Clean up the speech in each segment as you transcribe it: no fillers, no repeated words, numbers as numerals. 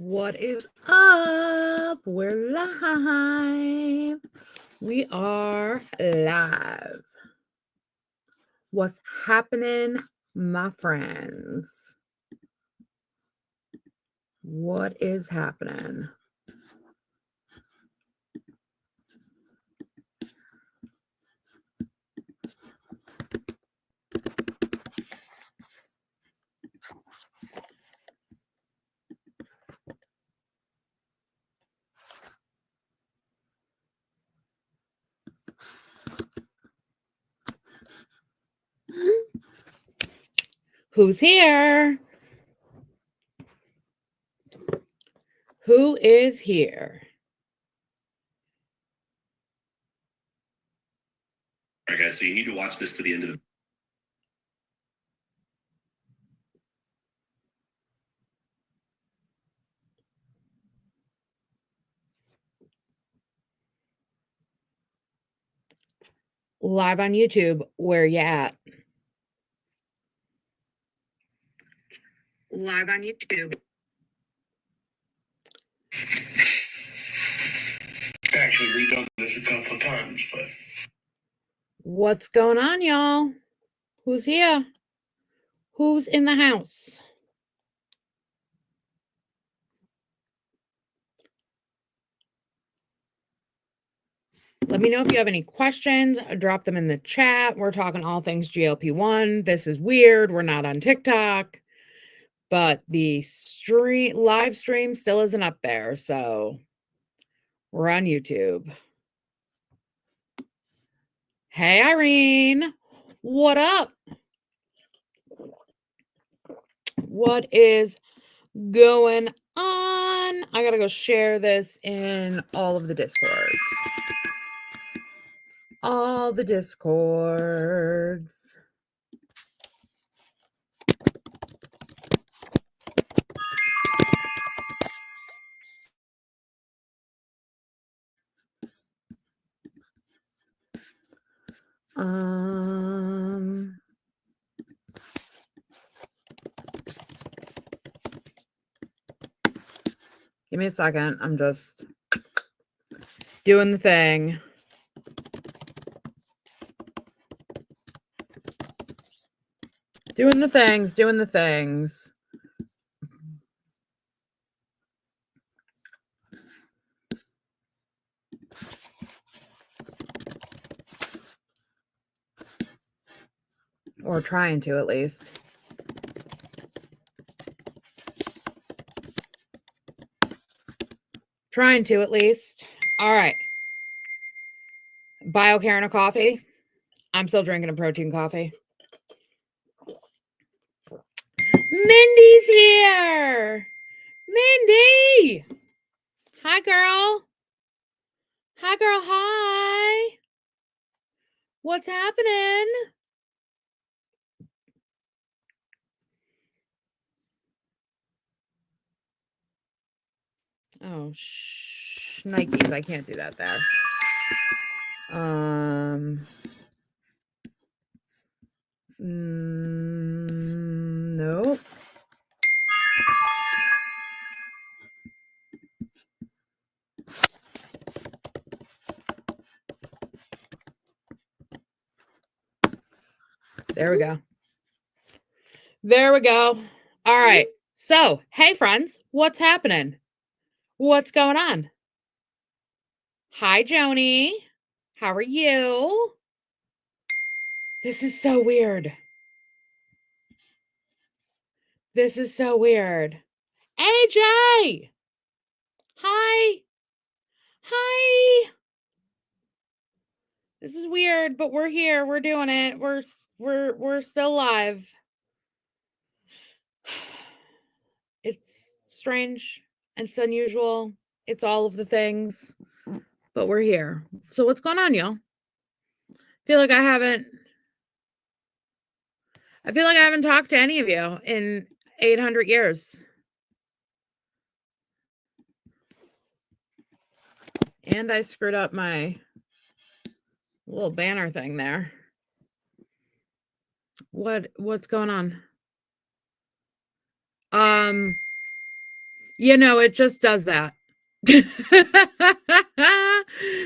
What is up? We're live. We are live. What's happening, my friends? What is happening? Who's here? Who is here? All right, guys, so you need to watch this to the end of the Live on YouTube. Where you at? Live on YouTube. Actually redone this a couple of times, but What's going on, y'all? Who's here? Who's in the house? Let me know if you have any questions. Drop them in the chat. We're talking all things GLP-1. This is weird. We're not on TikTok, but the live stream still isn't up there. So we're on YouTube. Hey, Irene. What up? What is going on? I got to go share this in all of the Discords. All the Discords. Give me a second. I'm just doing the thing. Doing the things. Or trying to, at least. Trying to, at least. All right. BioCarina coffee. I'm still drinking a protein coffee. Mindy's here. Mindy. Hi, girl. Hi, girl. Hi. What's happening? Oh, Nikes. I can't do that there. Nope. There we go. There we go. All right. So, hey, friends, what's happening? What's going on? Hi, Joni. How are you? This is so weird. This is so weird. AJ! Hi. Hi. This is weird, but we're here. We're doing it. We're still live. It's strange. It's unusual. It's all of the things, but we're here. So what's going on, y'all? I feel like I haven't talked to any of you in 800 years. And I screwed up my little banner thing there. What's going on? It just does that.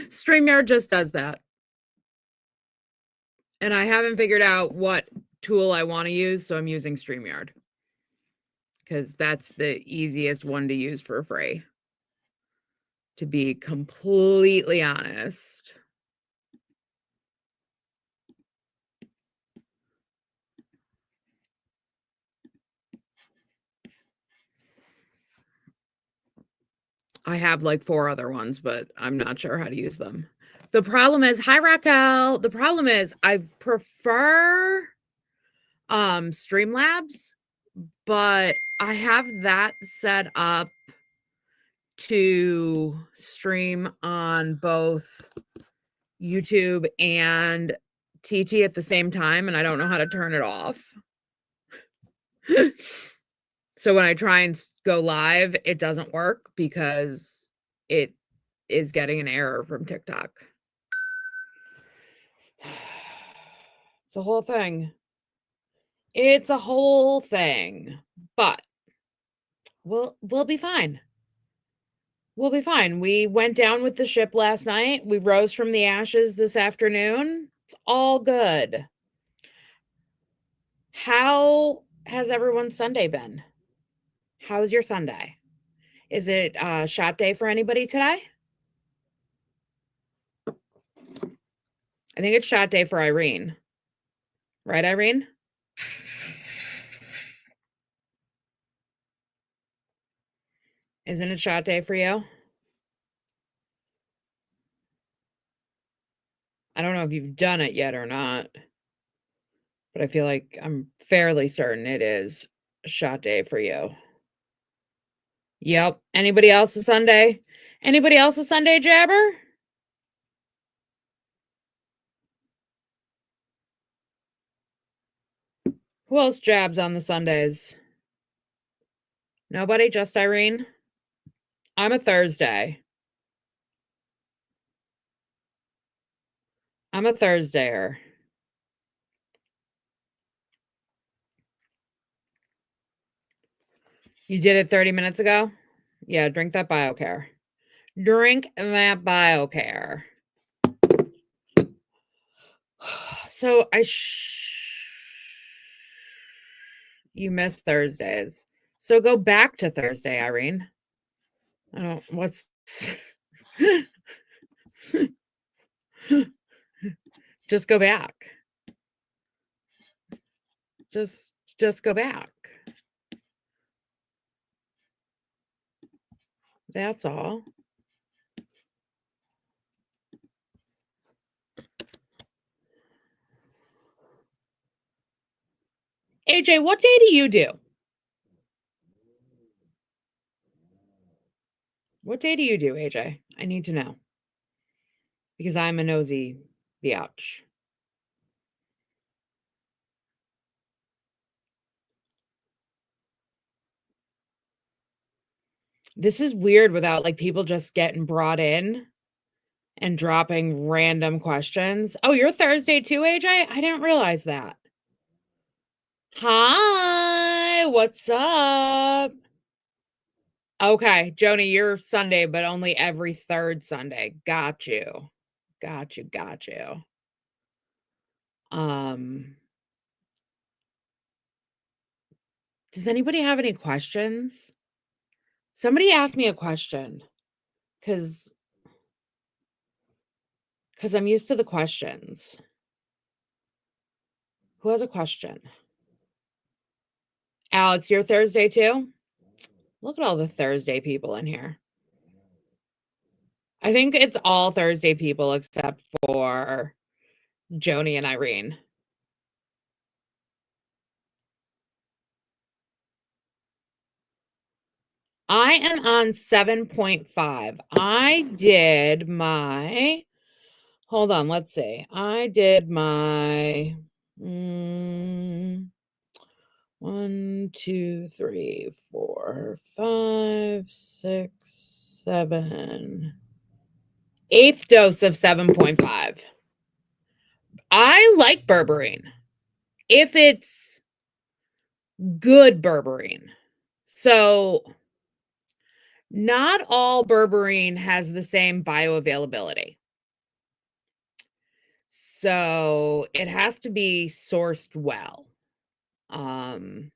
StreamYard just does that. And I haven't figured out what tool I want to use, so I'm using StreamYard. Because that's the easiest one to use for free. To be completely honest. I have like 4 other ones, but I'm not sure how to use them. The problem is, hi Raquel. The problem is I prefer Streamlabs, but I have that set up to stream on both YouTube and TT at the same time, and I don't know how to turn it off. So when I try and go live, it doesn't work because it is getting an error from TikTok. It's a whole thing. It's a whole thing, but we'll be fine. We'll be fine. We went down with the ship last night. We rose from the ashes this afternoon. It's all good. How has everyone's Sunday been? How's your Sunday? Is it shot day for anybody today? I think it's shot day for Irene. Right, Irene? Isn't it shot day for you? I don't know if you've done it yet or not, but I feel like I'm fairly certain it is shot day for you. Yep. Anybody else a Sunday? Anybody else a Sunday jabber? Who else jabs on the Sundays? Nobody? Just Irene? I'm a Thursday. I'm a Thursdayer. You did it 30 minutes ago? Yeah, drink that BioCare. Drink that BioCare. So you miss Thursdays. So go back to Thursday, Irene. I don't what's just go back. Just go back. That's all. AJ, what day do you do? What day do you do, AJ? I need to know. Because I'm a nosy biatch. This is weird without like people just getting brought in and dropping random questions. Oh, you're Thursday too, AJ? I didn't realize that. Hi, what's up? Okay, Joni, you're Sunday, but only every third Sunday. Got you. Got you. Does anybody have any questions? Somebody asked me a question because I'm used to the questions. Who has a question? Alex, you're Thursday too? Look at all the Thursday people in here. I think it's all Thursday people except for Joni and Irene. I am on 7.5. I did my, hold on, let's see. I did my 1, 2, 3, 4, 5, 6, 7. 8th dose of 7.5. I like berberine if it's good berberine. So Not all berberine has the same bioavailability. So it has to be sourced well. So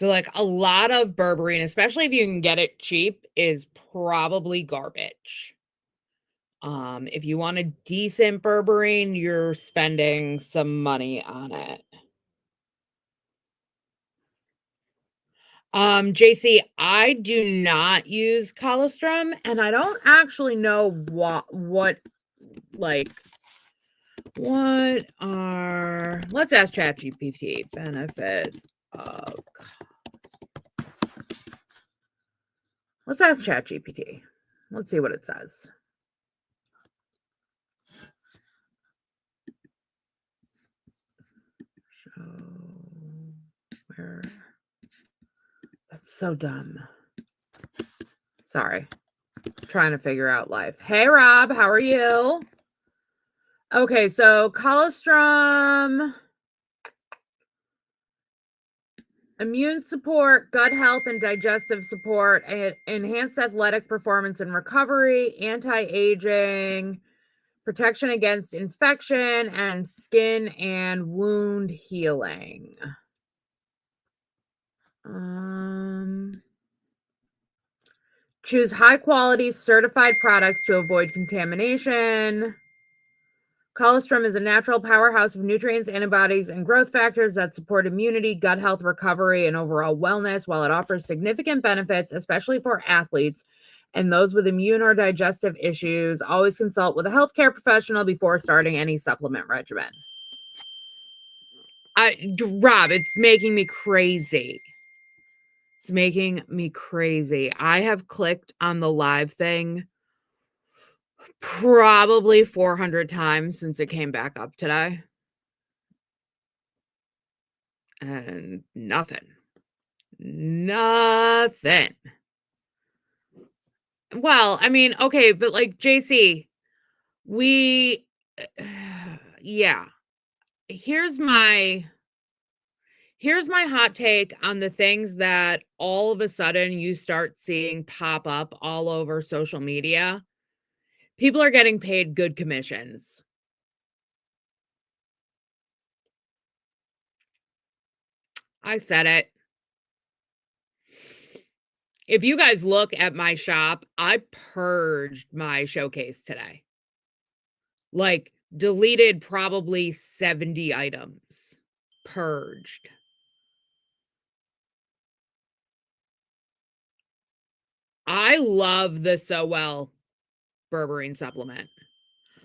like a lot of berberine, especially if you can get it cheap, is probably garbage. If you want a decent berberine, you're spending some money on it. JC, I do not use colostrum, and I don't actually know what are, let's ask ChatGPT, benefits of, let's ask ChatGPT. Let's see what it says. Show where, that's so dumb. Sorry. Trying to figure out life. Hey, Rob, how are you? Okay, so colostrum, immune support, gut health and digestive support, and enhanced athletic performance and recovery, anti-aging, protection against infection, and skin and wound healing. Choose high quality certified products to avoid contamination. Colostrum is a natural powerhouse of nutrients, antibodies, and growth factors that support immunity, gut health, recovery, and overall wellness. While it offers significant benefits, especially for athletes and those with immune or digestive issues, always consult with a healthcare professional before starting any supplement regimen. Rob, it's making me crazy. It's making me crazy. I have clicked on the live thing probably 400 times since it came back up today. And nothing. Nothing. Well, I mean, okay, but like JC, we yeah. Here's my hot take on the things that all of a sudden you start seeing pop up all over social media. People are getting paid good commissions. I said it. If you guys look at my shop, I purged my showcase today. Like, deleted probably 70 items. Purged. I love the So Well berberine supplement.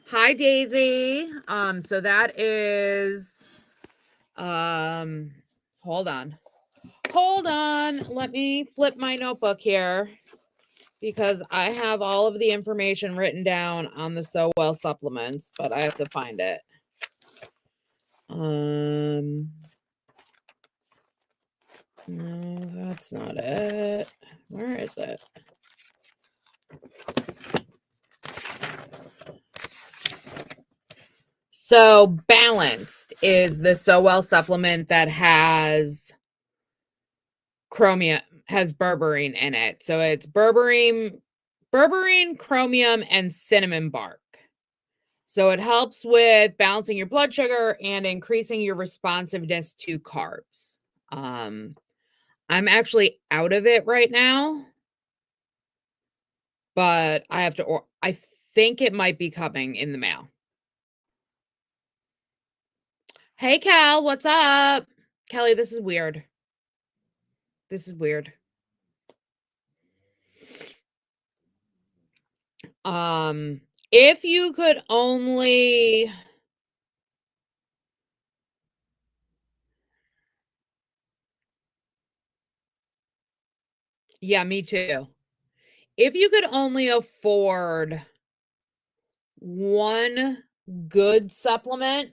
Hi, Daisy. So that is, hold on. Hold on. Let me flip my notebook here because I have all of the information written down on the So Well supplements, but I have to find it. No, that's not it. Where is it? So Balanced is the So Well supplement that has chromium, has berberine in it. So it's berberine, chromium, and cinnamon bark. So it helps with balancing your blood sugar and increasing your responsiveness to carbs. I'm actually out of it right now, but I have to, I think it might be coming in the mail. Hey, Cal, what's up? Kelly, this is weird. This is weird. If you could only... Yeah, me too. If you could only afford one good supplement,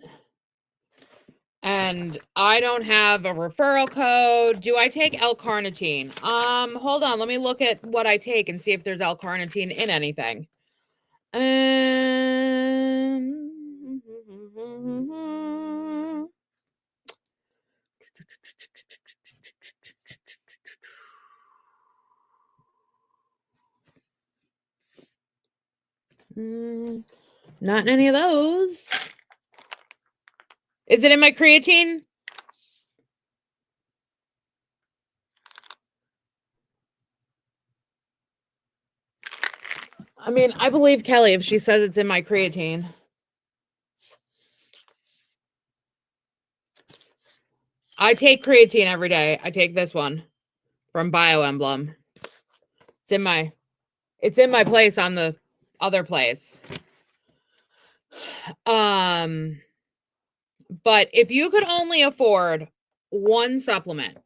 and I don't have a referral code, do I take L-carnitine? Hold on, let me look at what I take and see if there's L-carnitine in anything. Not in any of those. Is it in my creatine? I mean, I believe Kelly if she says it's in my creatine. I take creatine every day. I take this one from BioEmblem. It's in my place on the other place. But if you could only afford one supplement,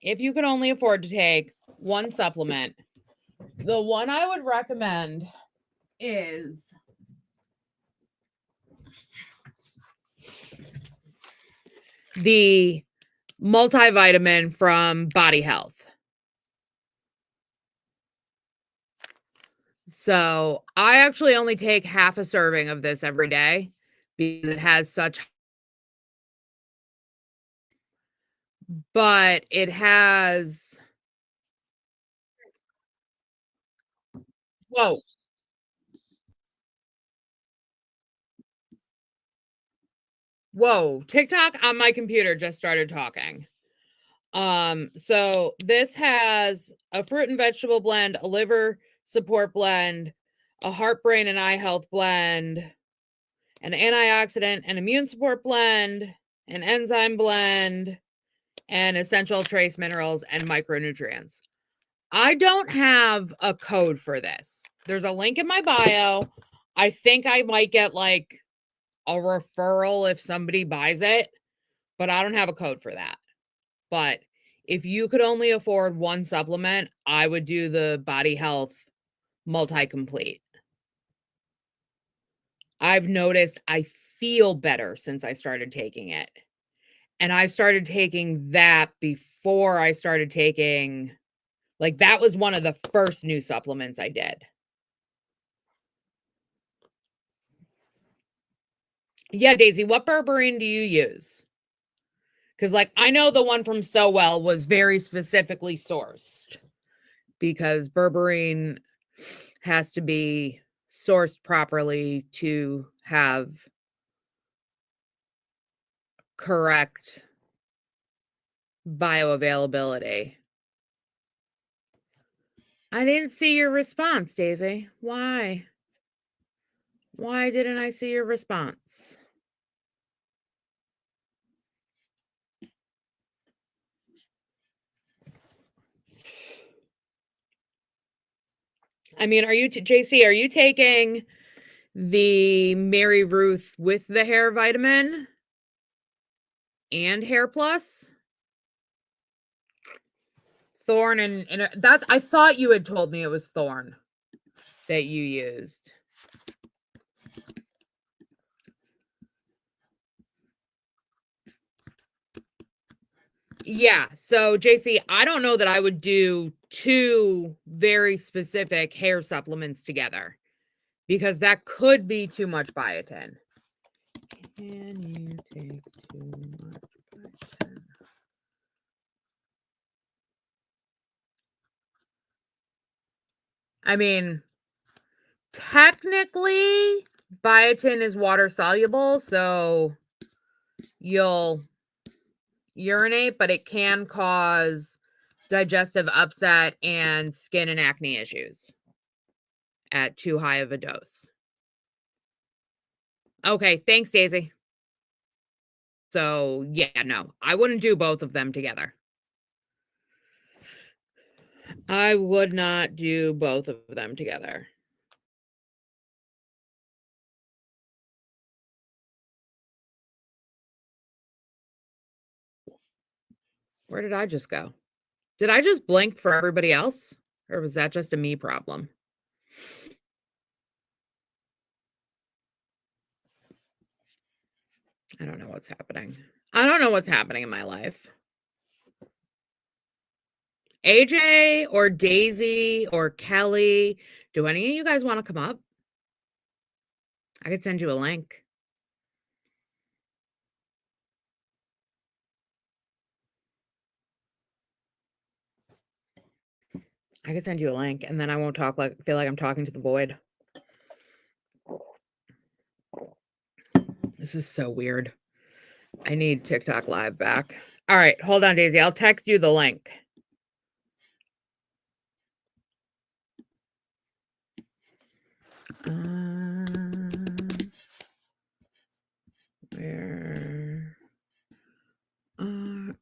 if you could only afford to take one supplement, the one I would recommend is the multivitamin from Body Health. So I actually only take half a serving of this every day because it has such, but it has, whoa, TikTok on my computer just started talking. So this has a fruit and vegetable blend, a liver support blend, a heart, brain, and eye health blend, an antioxidant and immune support blend, an enzyme blend, and essential trace minerals and micronutrients. I don't have a code for this. There's a link in my bio. I think I might get like a referral if somebody buys it, but I don't have a code for that. But if you could only afford one supplement, I would do the Body Health Multi-Complete. I've noticed I feel better since I started taking it. And I started taking that before I started taking, like, that was one of the first new supplements I did. Yeah, Daisy, what berberine do you use? Because, like, I know the one from So Well was very specifically sourced because berberine has to be sourced properly to have correct bioavailability. I didn't see your response, Daisy. Why? Why didn't I see your response? I mean, are you, JC, are you taking the Mary Ruth with the hair vitamin and Hair Plus? Thorn and that's, I thought you had told me it was Thorn that you used. Yeah. So, JC, I don't know that I would do two very specific hair supplements together because that could be too much biotin. Can you take too much biotin? I mean, technically, biotin is water soluble, so you'll urinate, but it can cause digestive upset and skin and acne issues at too high of a dose. Okay, thanks, Daisy. So, yeah, no, I wouldn't do both of them together. I would not do both of them together. Where did I just go? Did I just blink for everybody else? Or was that just a me problem? I don't know what's happening. I don't know what's happening in my life. AJ or Daisy or Kelly, do any of you guys want to come up? I could send you a link. I can send you a link and then I won't feel like I'm talking to the void. This is so weird. I need TikTok live back. All right, hold on, Daisy. I'll text you the link. Where?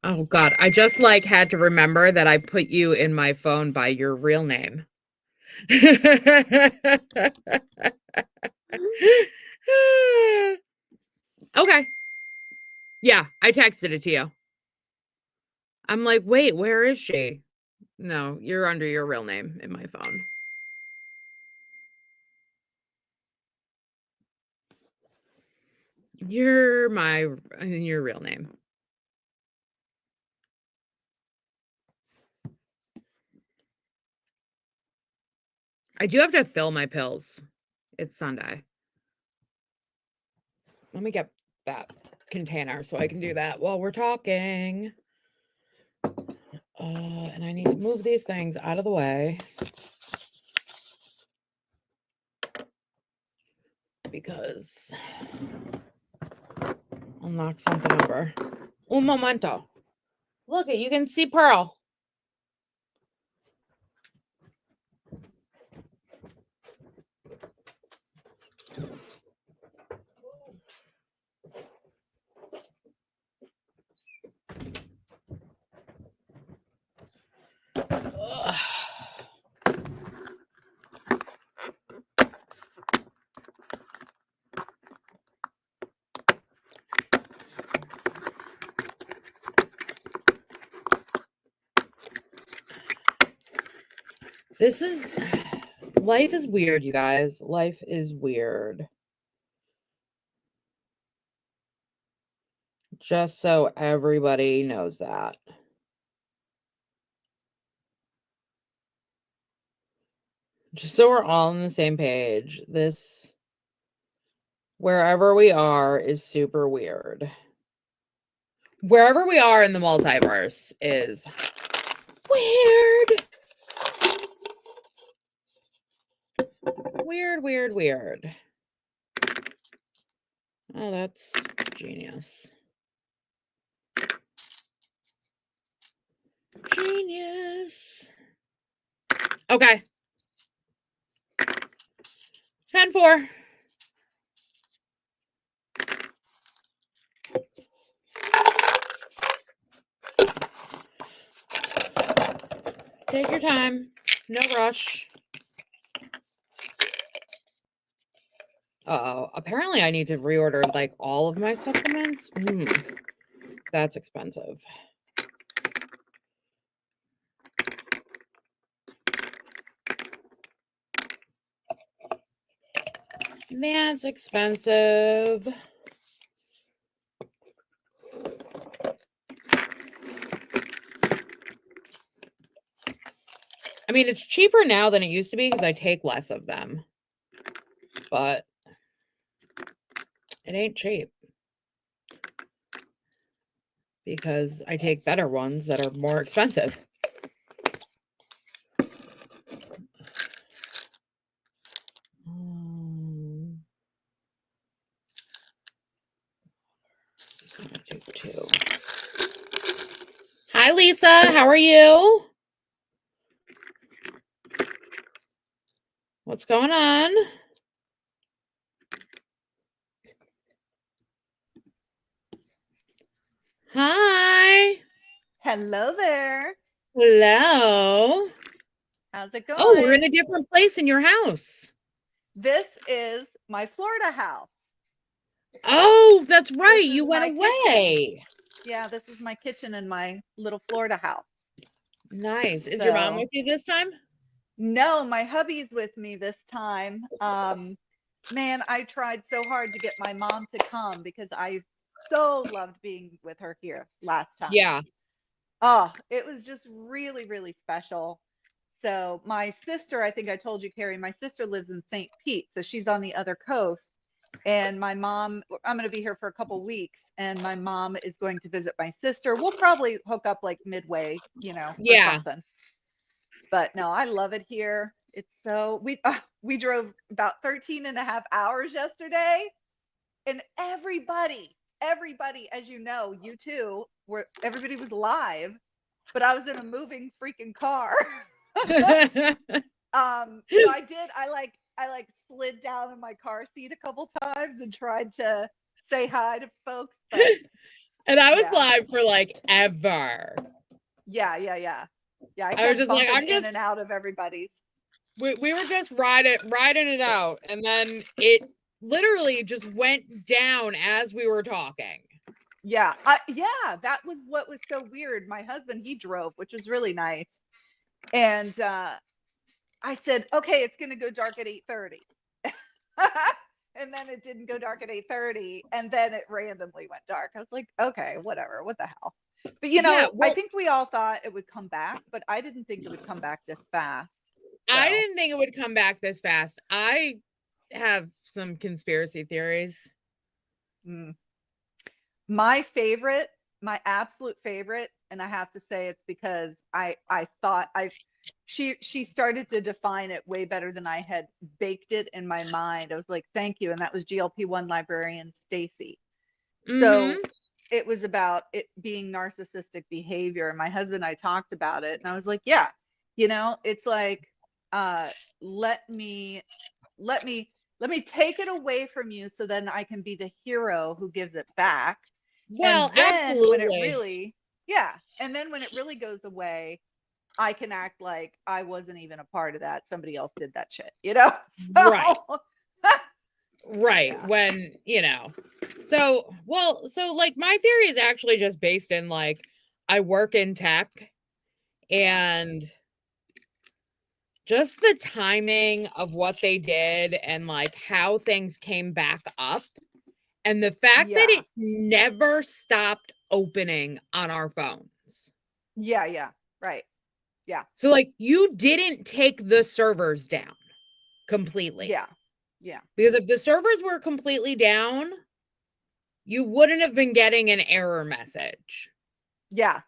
Oh God, I just like had to remember that I put you in my phone by your real name. Okay. Yeah, I texted it to you. I'm like, wait, where is she? No, you're under your real name in my phone. You're your real name. I do have to fill my pills. It's Sunday. Let me get that container so I can do that while we're talking. And I need to move these things out of the way because I'll knock something over. Un momento. Look, you can see Pearl. Ugh. Life is weird, you guys. Life is weird. Just so everybody knows that. Just so we're all on the same page. Wherever we are is super weird. Wherever we are in the multiverse is weird. Weird, weird, weird. Oh, that's genius. Genius. Okay. 10-4. Take your time. No rush. Uh-oh. Apparently I need to reorder like all of my supplements. That's expensive. That's expensive. I mean, it's cheaper now than it used to be because I take less of them. But it ain't cheap. Because I take better ones that are more expensive. Take 2. Hi, Lisa. How are you? What's going on? Hi. Hello there. Hello. How's it going? Oh, we're in a different place in your house. This is my Florida house. Oh, that's right. You went away. Kitchen. Yeah, this is my kitchen in my little Florida house. Nice. Is your mom with you this time? No, my hubby's with me this time. Man, I tried so hard to get my mom to come because I so loved being with her here last time. Yeah. Oh, it was just really, really special. So my sister, I think I told you, Carrie, my sister lives in St. Pete. So she's on the other coast. And my mom, I'm going to be here for a couple weeks. And my mom is going to visit my sister. We'll probably hook up like midway, or something. But no, I love it here. It's so, we drove about 13 and a half hours yesterday, and everybody, as you know, you too, everybody was live, but I was in a moving freaking car. So I like slid down in my car seat a couple times and tried to say hi to folks, but and I was yeah. live for like ever. Yeah. I was kept just like, bumping in and out of everybody's. We were just riding it out, and then it literally just went down as we were talking. Yeah, that was what was so weird. My husband, he drove, which was really nice, and I said, okay, it's going to go dark at 8:30. And then it didn't go dark at 8:30, and then it randomly went dark. I was like, okay, whatever, what the hell. But you know, I think we all thought it would come back, but I didn't think it would come back this fast. So. I didn't think it would come back this fast. I have some conspiracy theories. My absolute favorite, and I have to say it's because I thought she started to define it way better than I had baked it in my mind. I was like, thank you. And that was GLP-1 librarian Stacy. So it was about it being narcissistic behavior. And my husband and I talked about it, and I was like, yeah, you know, it's like, let me take it away from you so then I can be the hero who gives it back. Well, and then absolutely. When it really, and then when it really goes away, I can act like I wasn't even a part of that. Somebody else did that shit, you know? So, right. Right. Yeah. When, you know, so like my theory is actually just based in like, I work in tech, and just the timing of what they did and like how things came back up, and the fact that it never stopped opening on our phones. Yeah. Right. Yeah. So like you didn't take the servers down completely. Yeah. Because if the servers were completely down, you wouldn't have been getting an error message. Yeah.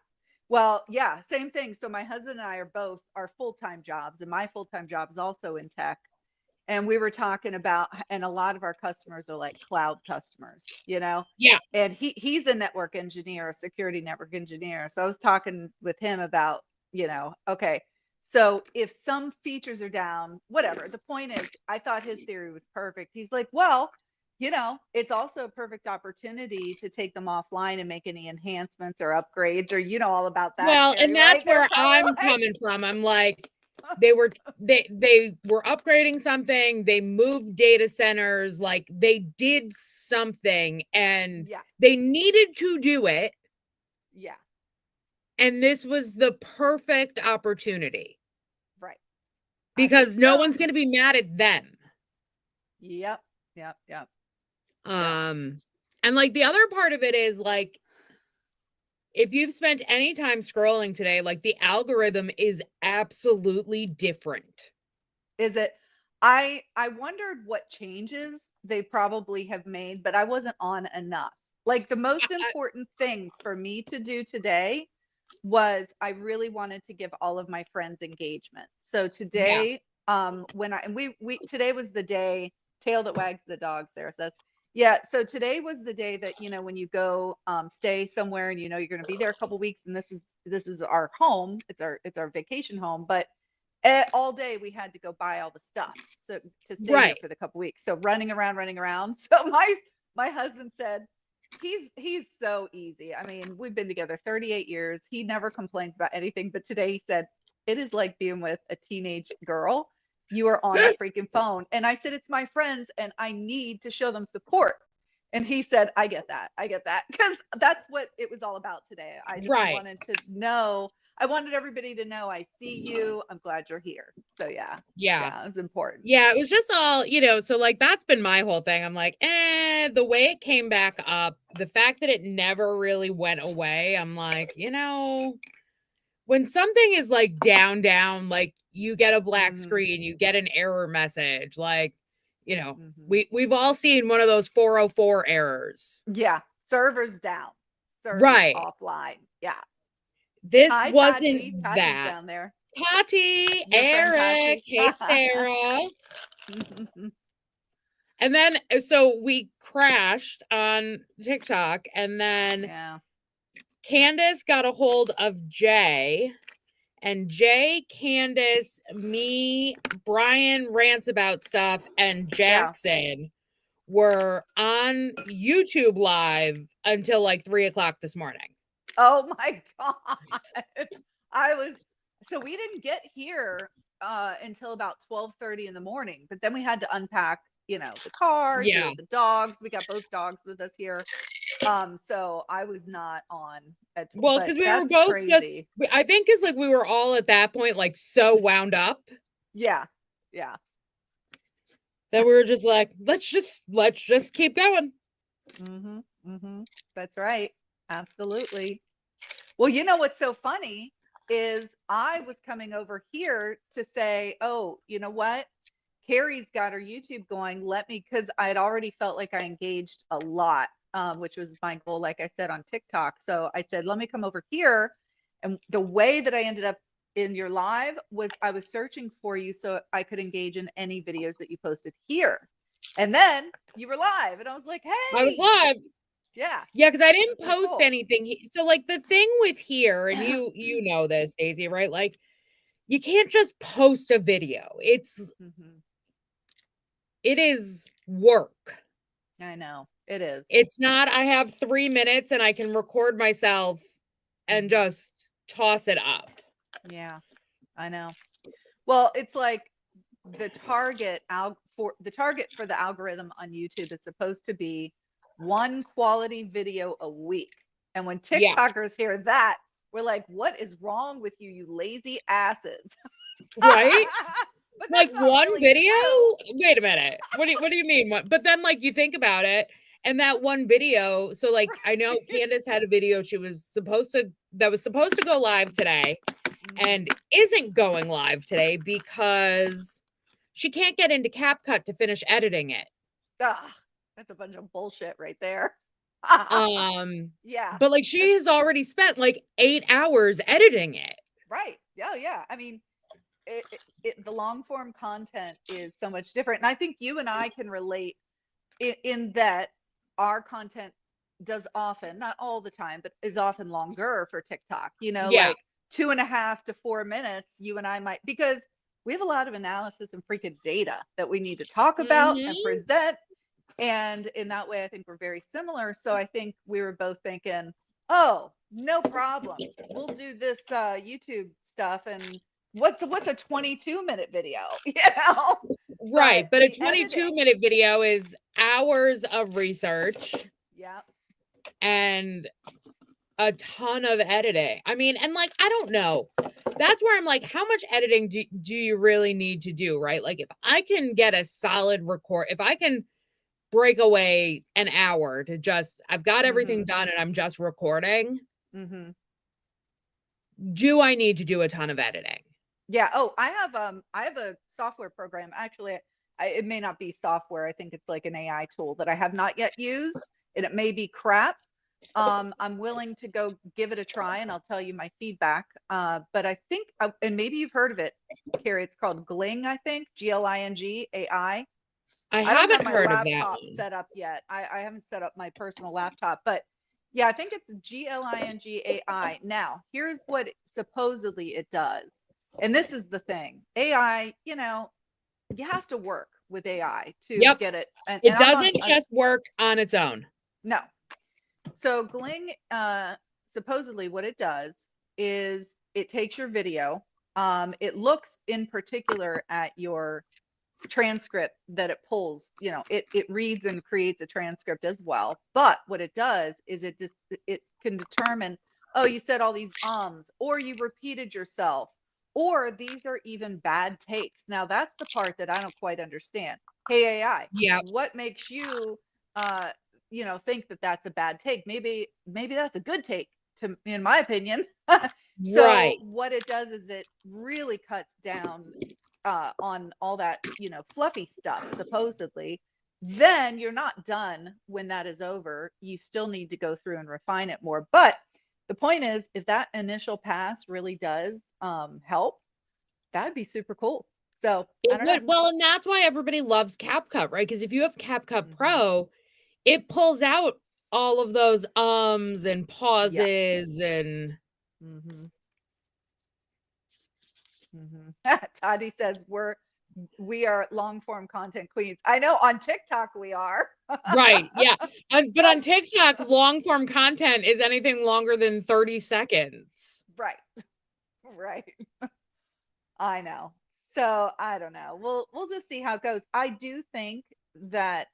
Well, yeah, same thing. So my husband and I are both our full-time jobs, and my full-time job is also in tech. And we were talking about, and a lot of our customers are like cloud customers, you know? Yeah. And he's a network engineer, a security network engineer. So I was talking with him about, you know, okay, so if some features are down, whatever. The point is, I thought his theory was perfect. He's like, well, you know, it's also a perfect opportunity to take them offline and make any enhancements or upgrades, or, you know, all about that. Well, Carrie, and that's right? where I'm coming from. I'm like, they were upgrading something, they moved data centers, like they did something, and they needed to do it. Yeah. And this was the perfect opportunity. Right. Because no one's going to be mad at them. Yep. And like the other part of it is like, if you've spent any time scrolling today, like the algorithm is absolutely different. Is it? I wondered what changes they probably have made, but I wasn't on enough. Like the most important thing for me to do today was I really wanted to give all of my friends engagement. So today, today was the day, tail that wags the dog, Sarah says. Yeah, so today was the day that, you know, when you go stay somewhere and you know you're going to be there a couple weeks, and this is our home, it's our vacation home, but all day we had to go buy all the stuff so to stay here for the couple weeks. So running around. So my husband said, he's so easy. I mean, we've been together 38 years. He never complains about anything, but today he said, it is like being with a teenage girl. You are on a freaking phone. And I said, it's my friends and I need to show them support. And he said, I get that. Because that's what it was all about today. I just wanted to know. I wanted everybody to know I see you. I'm glad you're here. So yeah, it was important. Yeah, it was just all, you know, so like that's been my whole thing. I'm like, the way it came back up, the fact that it never really went away, I'm like, you know, when something is like down, like you get a black screen, you get an error message, like, you know, we've all seen one of those 404 errors. Yeah, servers down, servers offline. Yeah. This wasn't that. Down there. Tati, Your friend Eric, Tati. hey Sarah. And then so we crashed on TikTok, and then Yeah. Candace got a hold of Jay, and Jay, Candace, me, Brian rants about stuff, and Jackson were on YouTube live until like 3:00 this morning. Oh my God. So we didn't get here until about 12:30 in the morning, but then we had to unpack, the car, deal Yeah. with the dogs. We got both dogs with us here. So I was not on at Well, but because we were that's both crazy. I think it's like we were all at that point like so wound up Yeah. Yeah. that we were just like, let's just keep going. Mm-hmm. Mm-hmm. That's right. Absolutely. Well, you know what's so funny is I was coming over here to say, oh, you know what? Carrie's got her YouTube going. Because I had already felt like I engaged a lot, which was my goal, like I said, on TikTok. So I said, let me come over here. And the way that I ended up in your live was I was searching for you so I could engage in any videos that you posted here. And then you were live, and I was like, I was hey, live. yeah. Yeah, because I didn't That's post cool. anything. So like the thing with here, and you know this, Daisy, right? Like you can't just post a video. Mhm. It is work. I know it is. It's not I have 3 minutes and I can record myself and just toss it up. Yeah, I know. Well, it's like the target for the algorithm on YouTube is supposed to be one quality video a week. And when Yeah. TikTokers hear that, we're like, what is wrong with you, you lazy asses? Right? But Like that's not one really video? true. Wait a minute. What do you mean? But then like you think about it, and that one video, so like I know Candace had a video that was supposed to go live today and isn't going live today because she can't get into CapCut to finish editing it. Ugh, that's a bunch of bullshit right there. Yeah. But like she has already spent like 8 hours editing it. Right. Yeah, yeah. I mean, the long form content is so much different. And I think you and I can relate in that our content does often, not all the time, but is often longer for TikTok, Yeah. like 2.5 to 4 minutes, you and I might, because we have a lot of analysis and freaking data that we need to talk about and present. And in that way, I think we're very similar. So I think we were both thinking, oh, no problem. We'll do this YouTube stuff. And what's a 22-minute video, Right. But a the editing, 22-minute video is hours of research. yeah. And a ton of editing. I mean, and like, I don't know. That's where I'm like, how much editing do you really need to do, right? Like, if I can get a solid record, if I can break away an hour to just, I've got everything done and I'm just recording, do I need to do a ton of editing? Yeah. Oh, I have a software program. Actually, it may not be software. I think it's like an AI tool that I have not yet used, and it may be crap. I'm willing to go give it a try, and I'll tell you my feedback. But I think, and maybe you've heard of it, Carrie. It's called Gling, I think, Gling AI. I don't have haven't my heard of that laptop one. set up yet. I haven't set up my personal laptop, but yeah, I think it's Gling AI. Now, here's what supposedly it does. And this is the thing. AI, you have to work with AI to get it. And It doesn't just work on its own. No. So Gling, supposedly what it does is it takes your video. It looks in particular at your transcript that it pulls, it reads and creates a transcript as well. But what it does is it can determine, oh, you said all these ums, or you repeated yourself, or these are even bad takes. Now that's the part that I don't quite understand. Hey AI, what makes you think that that's a bad take? Maybe that's a good take, in my opinion. So what it does is it really cuts down on all that, fluffy stuff, supposedly. Then you're not done when that is over. You still need to go through and refine it more. But the point is, if that initial pass really does help, That'd be super cool. So I It don't know. would. Well, and that's why everybody loves CapCut, right? Because if you have CapCut Mhm. Pro, it pulls out all of those and pauses and Mm-hmm. Mm-hmm. Toddy says we are long form content queens. I know on TikTok we are. right, yeah. But on TikTok, long form content is anything longer than 30 seconds. Right. Right. I know. So I don't know. We'll just see how it goes. I do think that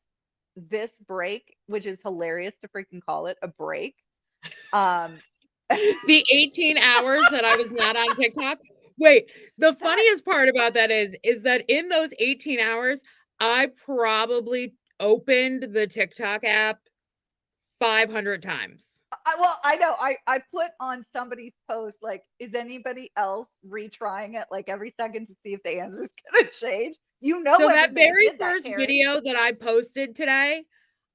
this break, which is hilarious to freaking call it a break. The 18 hours that I was not on TikTok. Wait, the funniest part about that is that in those 18 hours, I probably opened the TikTok app 500 times. Well, I know. I put on somebody's post like, is anybody else retrying it like every second to see if the answer's gonna change? You know, So that everybody very did that, first Carrie. video that I posted today,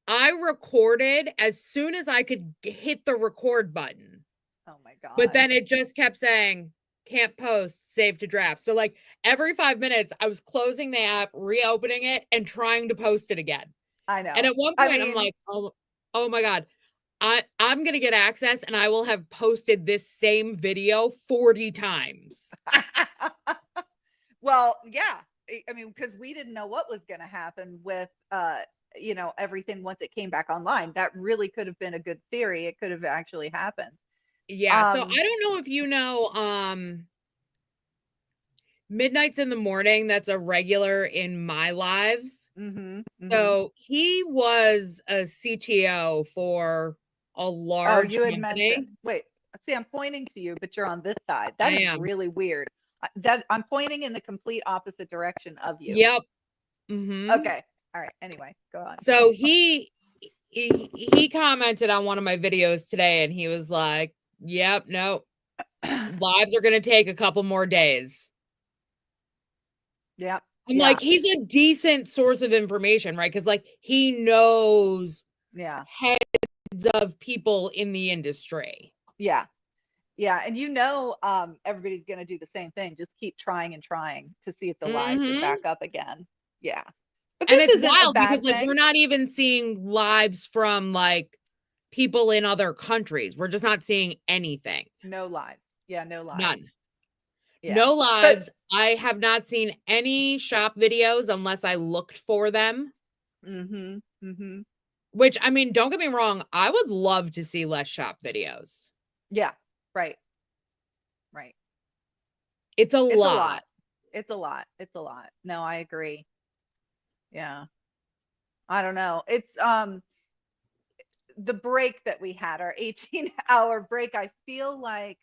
I recorded as soon as I could hit the record button. Oh my God. But then it just kept saying, can't post, save to draft. So like every 5 minutes, I was closing the app, reopening it, and trying to post it again. I know. And at one point, I'm like, oh my God, I'm going to get access and I will have posted this same video 40 times. Well, yeah. I mean, because we didn't know what was going to happen with, everything once it came back online. That really could have been a good theory. It could have actually happened. Yeah. So I don't know if you know, Midnights in the Morning, that's a regular in my lives. So he was a CTO for a large you had company. mentioned. Wait, see, I'm pointing to you, but you're on this side. That is really weird. That I'm pointing in the complete opposite direction of you. Yep. Mm-hmm. Okay. All right. Anyway, go on. So he commented on one of my videos today and he was like, yep, no, lives are going to take a couple more days. Yeah. I'm like, he's a decent source of information, right? Because like he knows heads of people in the industry. Yeah. Yeah. And everybody's going to do the same thing. Just keep trying and trying to see if the lives are back up again. Yeah. But and it's wild because like we're not even seeing lives from like people in other countries. We're just not seeing anything. No lives. Yeah, no lives. None. Yeah. No lives. But I have not seen any shop videos unless I looked for them. Which, I mean, don't get me wrong, I would love to see less shop videos. Yeah, right. Right. It's a lot. It's a lot. It's a lot. No, I agree. Yeah. I don't know. It's the break that we had, our 18-hour break. I feel like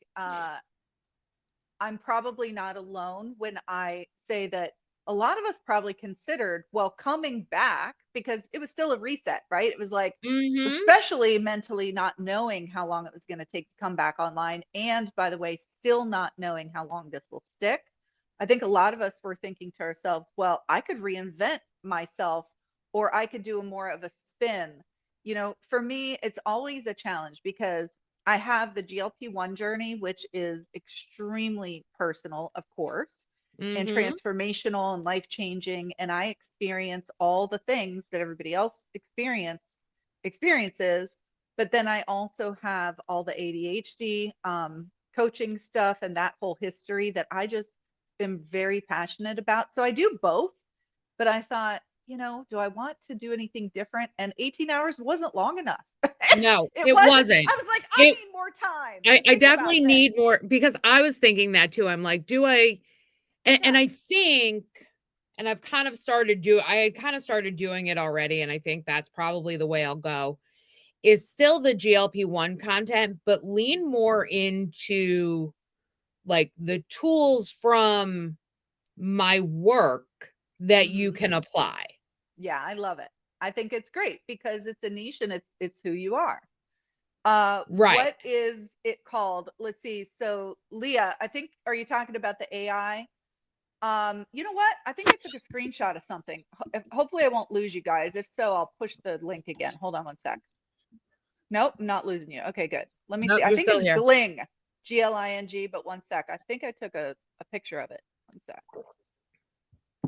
I'm probably not alone when I say that a lot of us probably considered, well, coming back, because it was still a reset, right? It was like, especially mentally not knowing how long it was going to take to come back online. And by the way, still not knowing how long this will stick. I think a lot of us were thinking to ourselves, well, I could reinvent myself, or I could do more of a spin. For me, it's always a challenge because I have the GLP-1 journey, which is extremely personal, of course, and transformational and life-changing. And I experience all the things that everybody else experiences. But then I also have all the ADHD coaching stuff and that whole history that I just am very passionate about. So I do both. But I thought, do I want to do anything different? And 18 hours wasn't long enough. No, it wasn't. I was like, I need more time. I definitely need more, because I was thinking that too. I'm like, do I? And I think, and I had kind of started doing it already. And I think that's probably the way I'll go, is still the GLP-1 content, but lean more into like the tools from my work that you can apply. Yeah, I love it. I think it's great because it's a niche and it's who you are. Right. What is it called? Let's see. So Leah, are you talking about the AI? You know what? I think I took a screenshot of something. Hopefully I won't lose you guys. If so, I'll push the link again. Hold on one sec. Nope, I'm not losing you. Okay, good. Let me see. I think it's Gling, Gling, but one sec. I think I took a picture of it. One sec.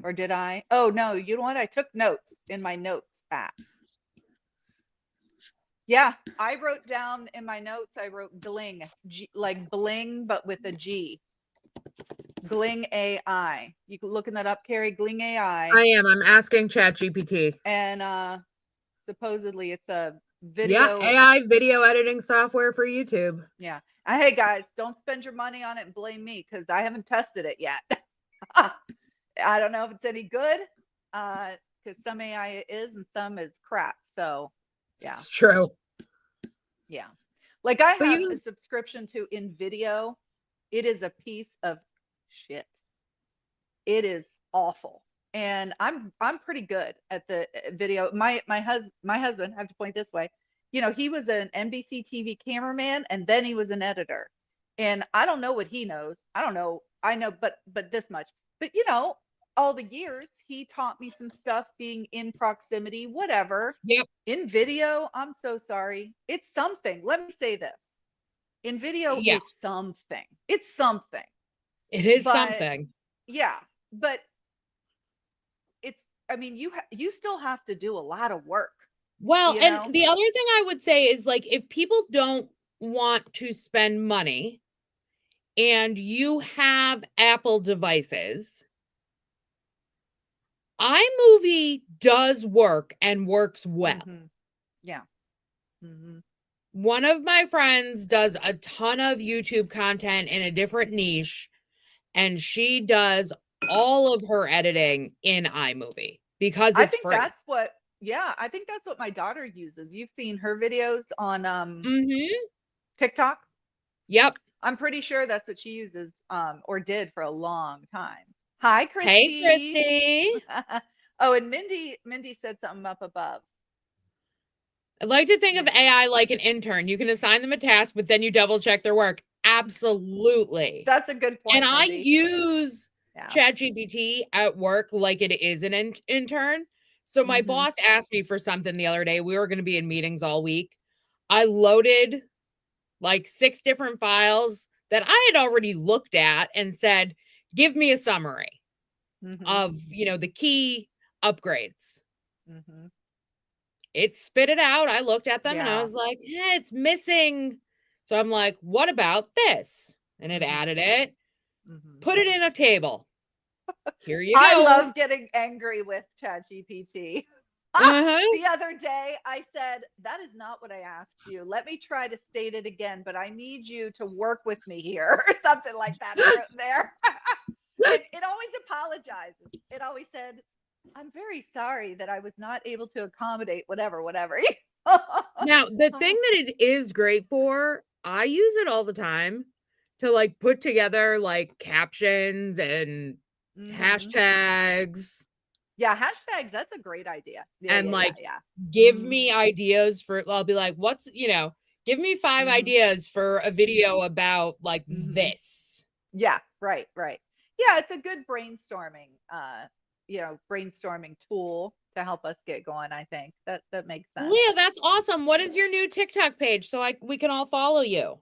Or did I? Oh, no, you know what? I took notes in my notes app. Yeah, I wrote down in my notes, I wrote Gling, like bling, but with a G. Gling AI. You can looking that up, Carrie? Gling AI. I am. I'm asking ChatGPT. And supposedly it's a Yeah, video. AI video editing software for YouTube. Yeah. Hey guys, don't spend your money on it and blame me because I haven't tested it yet. I don't know if it's any good because some AI is and some is crap. So yeah, It's true. yeah. Like I But have you a subscription to InVideo. It is a piece of shit. It is awful. And I'm pretty good at the video. My husband, I have to point this way. You know, he was an NBC TV cameraman and then he was an editor. And I don't know what he knows. I don't know. I know but this much. But you know, all the years he taught me some stuff being in proximity, whatever. Yep. In video, I'm so sorry. It's something. Let me say this. In video Yeah. is something. It's something. It is But something. yeah, but it's, I mean, you still have to do a lot of work. Well, You and know? the other thing I would say is like if people don't want to spend money and you have Apple devices, iMovie does work and works well. Yeah. One of my friends does a ton of YouTube content in a different niche, and she does all of her editing in iMovie because I it's think free. that's what, yeah, I think that's what my daughter uses. You've seen her videos on TikTok? Yep. I'm pretty sure that's what she uses or did for a long time. Hi, Hey, Christy. Christy. Oh, and Mindy said something up above. I'd like to think of AI like an intern. You can assign them a task, but then you double check their work. Absolutely. That's a good point. And I Mindy. use ChatGPT at work like it is an intern. So my boss asked me for something the other day. We were going to be in meetings all week. I loaded like 6 different files that I had already looked at and said, give me a summary of, you know, the key upgrades. It spit it out. I looked at them and I was like, yeah, it's missing. So I'm like, what about this? And it added it, put it in a table. Here you go. I love getting angry with ChatGPT. The other day I said, that is not what I asked you. Let me try to state it again, but I need you to work with me here or something like that. I wrote there. It always apologizes. It always said, I'm very sorry that I was not able to accommodate whatever. Now, the thing that it is great for, I use it all the time to like put together like captions and hashtags. Yeah, hashtags, that's a great idea. And give me ideas for, I'll be like, what's, you know, give me 5 ideas for a video about like this. Yeah, right. Yeah, it's a good brainstorming, brainstorming tool to help us get going. I think that makes sense. Leah, that's awesome. What is your new TikTok page so we can all follow you?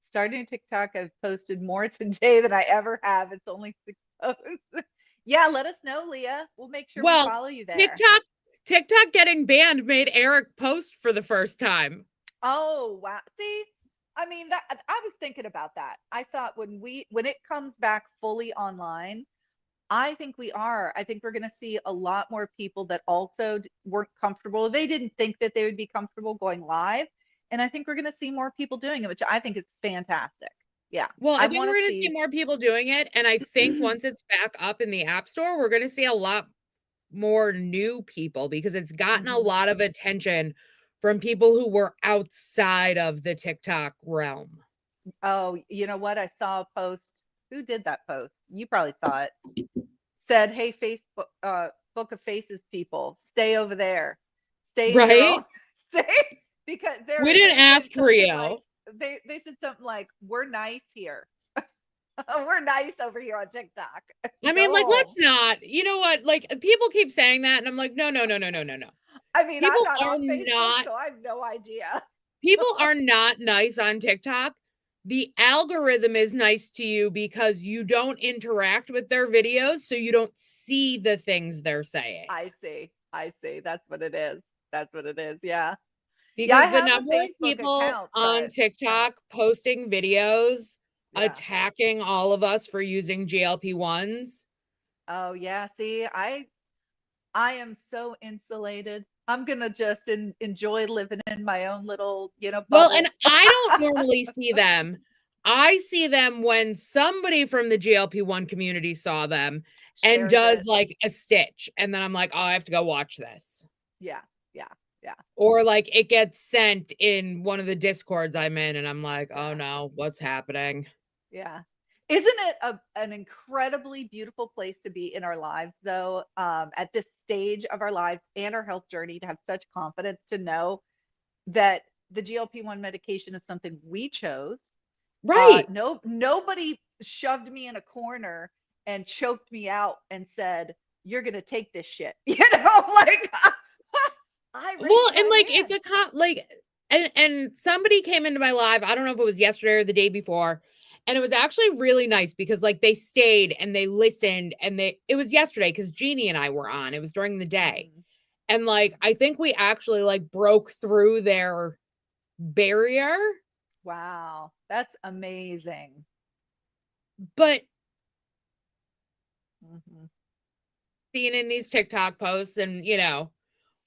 Starting TikTok, I've posted more today than I ever have. It's only 6 posts. Yeah, let us know, Leah. We'll make sure we follow you there. TikTok getting banned made Eric post for the first time. Oh, wow. See, I mean, that I was thinking about that. I thought when it comes back fully online, I think we're going to see a lot more people that also weren't comfortable. They didn't think that they would be comfortable going live. And I think we're going to see more people doing it, which I think is fantastic. Yeah. Well, I think we're going to see more people doing it. And I think once it's back up in the App Store, we're going to see a lot more new people because it's gotten a lot of attention from people who were outside of the TikTok realm. Oh, you know what? I saw a post. Who did that post? You probably saw it. Said, hey, Facebook, Book of Faces people, stay over there. Stay in your own, stay, because we didn't ask for you. Like, they said something like, we're nice here. We're nice over here on TikTok. I mean, like, let's not, you know what? Like, people keep saying that, and I'm like, no. I mean, people I'm not on Facebook, so I have no idea. People are not nice on TikTok. the algorithm is nice to you because you don't interact with their videos, so you don't see the things they're saying. I see. That's what it is. Yeah. Because I the have a number of Facebook people account, on but TikTok posting videos yeah. attacking all of us for using GLP-1s. Oh yeah. See, I am so insulated. I'm gonna just enjoy living in my own little, Well, and bubble. I don't normally see them. I see them when somebody from the GLP-1 community saw them and Shares does it. like a stitch. And then I'm like, oh, I have to go watch this. Yeah. Or like it gets sent in one of the discords I'm in, and I'm like, oh Yeah. no, what's happening? Yeah. Isn't it an incredibly beautiful place to be in our lives, though, at this stage of our lives and our health journey, to have such confidence to know that the GLP-1 medication is something we chose. Right. Nobody shoved me in a corner and choked me out and said, "You're gonna take this shit." Like I Well, raised and my like hand. it's a like and somebody came into my live, I don't know if it was yesterday or the day before, and it was actually really nice because like they stayed and they listened and it was yesterday because Jeannie and I were on. It was during the day. Mhm. And like I think we actually like broke through their barrier. Wow, that's amazing. But Mhm. seeing in these TikTok posts and